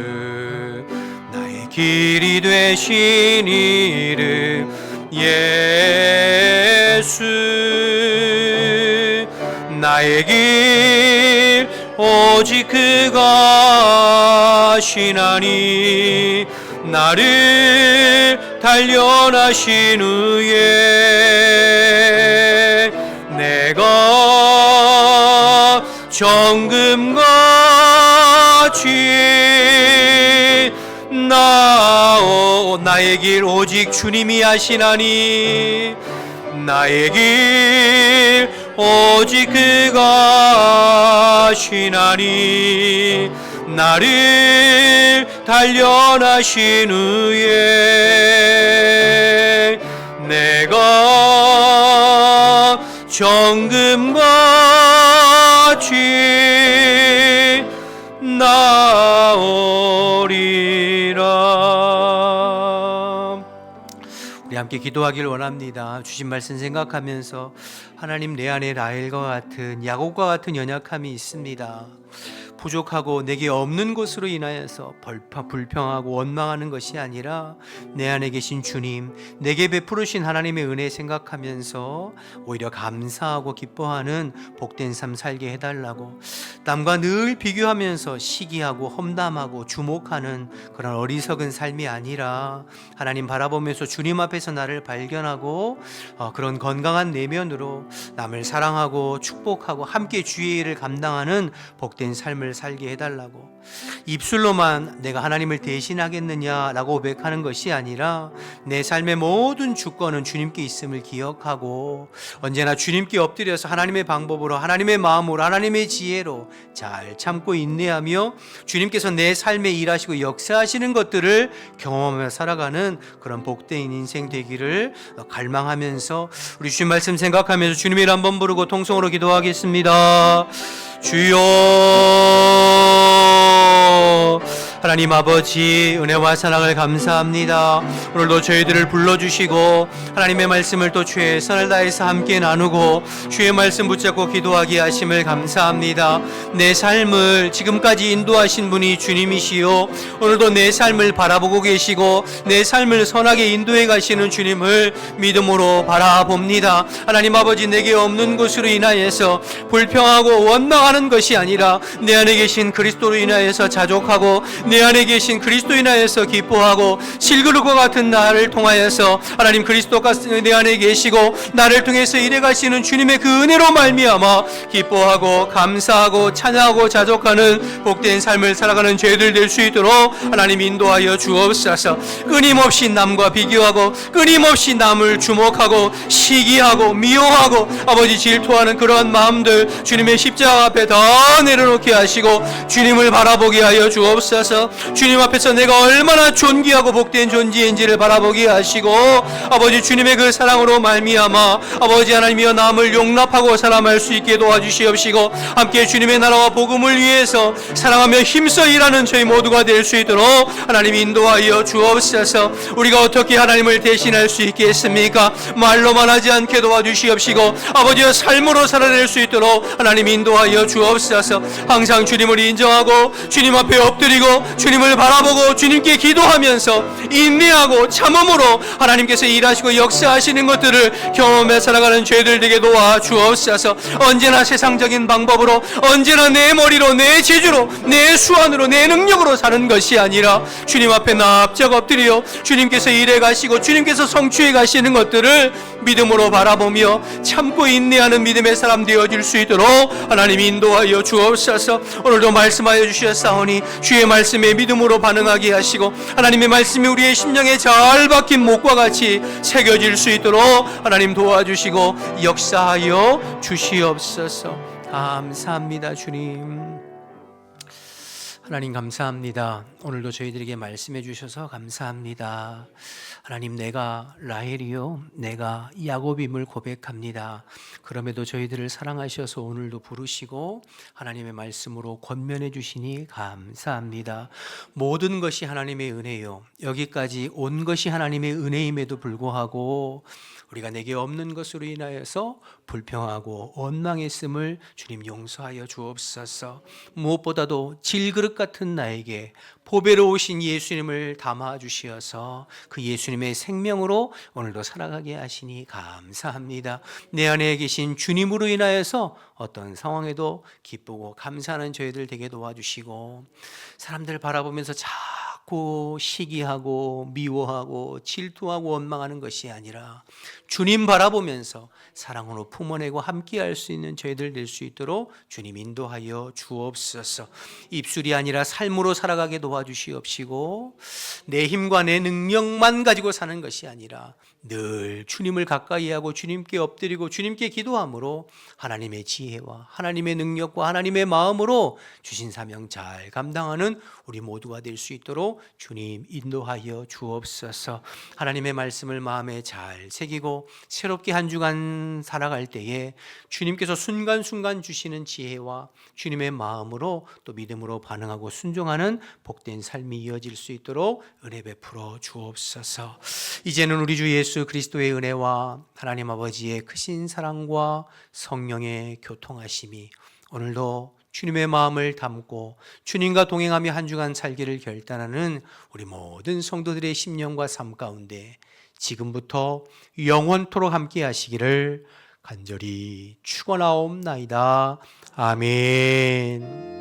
Speaker 3: 나의 길이 되신 이름 예수. 나의 길 오직 그가 하시나니, 나를 단련하신 후에 내가 정금같이 나의 길 오직 주님이 하시나니, 나의 길 오직 그가 하시나니, 나를 단련하신 후에 내가 정금같이 나오리라. 우리 함께 기도하길 원합니다. 주신 말씀 생각하면서 하나님, 내 안에 라헬과 같은, 야곱과 같은 연약함이 있습니다. 부족하고 내게 없는 것으로 인하여서 불평하고 원망하는 것이 아니라 내 안에 계신 주님, 내게 베푸르신 하나님의 은혜 생각하면서 오히려 감사하고 기뻐하는 복된 삶 살게 해달라고, 남과 늘 비교하면서 시기하고 험담하고 주목하는 그런 어리석은 삶이 아니라 하나님 바라보면서 주님 앞에서 나를 발견하고 그런 건강한 내면으로 남을 사랑하고 축복하고 함께 주의 일을 감당하는 복된 삶을 살게 해달라고, 입술로만 내가 하나님을 대신하겠느냐라고 고백하는 것이 아니라 내 삶의 모든 주권은 주님께 있음을 기억하고 언제나 주님께 엎드려서 하나님의 방법으로, 하나님의 마음으로, 하나님의 지혜로 잘 참고 인내하며 주님께서 내 삶에 일하시고 역사하시는 것들을 경험하며 살아가는 그런 복된 인생 되기를 갈망하면서 우리 주님 말씀 생각하면서 주님의 이름 한번 부르고 통성으로 기도하겠습니다. 주여, 하나님 아버지, 은혜와 사랑을 감사합니다. 오늘도 저희들을 불러주시고 하나님의 말씀을 또 최선을 다해서 함께 나누고 주의 말씀 붙잡고 기도하게 하심을 감사합니다. 내 삶을 지금까지 인도하신 분이 주님이시요, 오늘도 내 삶을 바라보고 계시고 내 삶을 선하게 인도해 가시는 주님을 믿음으로 바라봅니다. 하나님 아버지, 내게 없는 것으로 인하여서 불평하고 원망하는 것이 아니라 내 안에 계신 그리스도로 인하여서 자족하고 내 안에 계신 그리스도로 인하여서 기뻐하고, 실그릇과 같은 나를 통하여서 하나님 그리스도가 내 안에 계시고 나를 통해서 일해 가시는 주님의 그 은혜로 말미암아 기뻐하고 감사하고 찬양하고 자족하는 복된 삶을 살아가는 죄들 될 수 있도록 하나님 인도하여 주옵소서. 끊임없이 남과 비교하고 끊임없이 남을 주목하고 시기하고 미워하고 아버지 질투하는 그러한 마음들 주님의 십자가 앞에 다 내려놓게 하시고 주님을 바라보게 하여 주옵소서. 주님 앞에서 내가 얼마나 존귀하고 복된 존재인지를 바라보게 하시고 아버지 주님의 그 사랑으로 말미암아 아버지 하나님이여 남을 용납하고 사랑할 수 있게 도와주시옵시고 함께 주님의 나라와 복음을 위해서 사랑하며 힘써 일하는 저희 모두가 될 수 있도록 하나님 인도하여 주옵소서. 우리가 어떻게 하나님을 대신할 수 있겠습니까? 말로만 하지 않게 도와주시옵시고 아버지여 삶으로 살아낼 수 있도록 하나님 인도하여 주옵소서. 항상 주님을 인정하고 주님 앞에 엎드리고 주님을 바라보고 주님께 기도하면서 인내하고 참음으로 하나님께서 일하시고 역사하시는 것들을 경험해 살아가는 죄들 되게 도와 주옵소서. 언제나 세상적인 방법으로, 언제나 내 머리로, 내 재주로, 내 수완으로, 내 능력으로 사는 것이 아니라 주님 앞에 납작 엎드려 주님께서 일해 가시고 주님께서 성취해 가시는 것들을 믿음으로 바라보며 참고 인내하는 믿음의 사람 되어질 수 있도록 하나님 인도하여 주옵소서. 오늘도 말씀하여 주셨사오니 주의 말씀에 믿음으로 반응하게 하시고 하나님의 말씀이 우리의 심령에 잘 박힌 목과 같이 새겨질 수 있도록 하나님 도와주시고 역사하여 주시옵소서. 감사합니다. 주님, 하나님 감사합니다. 오늘도 저희들에게 말씀해 주셔서 감사합니다. 하나님, 내가 라헬이요 내가 야곱임을 고백합니다. 그럼에도 저희들을 사랑하셔서 오늘도 부르시고 하나님의 말씀으로 권면해 주시니 감사합니다. 모든 것이 하나님의 은혜요, 여기까지 온 것이 하나님의 은혜임에도 불구하고 우리가 내게 없는 것으로 인하여서 불평하고 원망했음을 주님 용서하여 주옵소서. 무엇보다도 질그릇 같은 나에게 보배로 오신 예수님을 담아 주시어서 그 예수님의 생명으로 오늘도 살아가게 하시니 감사합니다. 내 안에 계신 주님으로 인하여서 어떤 상황에도 기쁘고 감사하는 저희들 되게 도와주시고 사람들 바라보면서 자꾸 시기하고 미워하고 질투하고 원망하는 것이 아니라 주님 바라보면서 사랑으로 품어내고 함께할 수 있는 저희들 될 수 있도록 주님 인도하여 주옵소서. 입술이 아니라 삶으로 살아가게 도와주시옵시고 내 힘과 내 능력만 가지고 사는 것이 아니라 늘 주님을 가까이 하고 주님께 엎드리고 주님께 기도함으로 하나님의 지혜와 하나님의 능력과 하나님의 마음으로 주신 사명 잘 감당하는 우리 모두가 될 수 있도록 마음으로 주님 인도하여 주옵소서. 하나님의 말씀을 마음에 잘 새기고 새롭게 한 주간 살아갈 때에 주님께서 순간순간 주시는 지혜와 주님의 마음으로 또 믿음으로 반응하고 순종하는 복된 삶이 이어질 수 있도록 은혜 베풀어 주옵소서. 이제는 우리 주 예수 그리스도의 은혜와 하나님 아버지의 크신 사랑과 성령의 교통하심이 오늘도 주님의 마음을 담고 주님과 동행하며 한 주간 살기를 결단하는 우리 모든 성도들의 심령과 삶 가운데 지금부터 영원토록 함께 하시기를 간절히 축원하옵나이다. 아멘.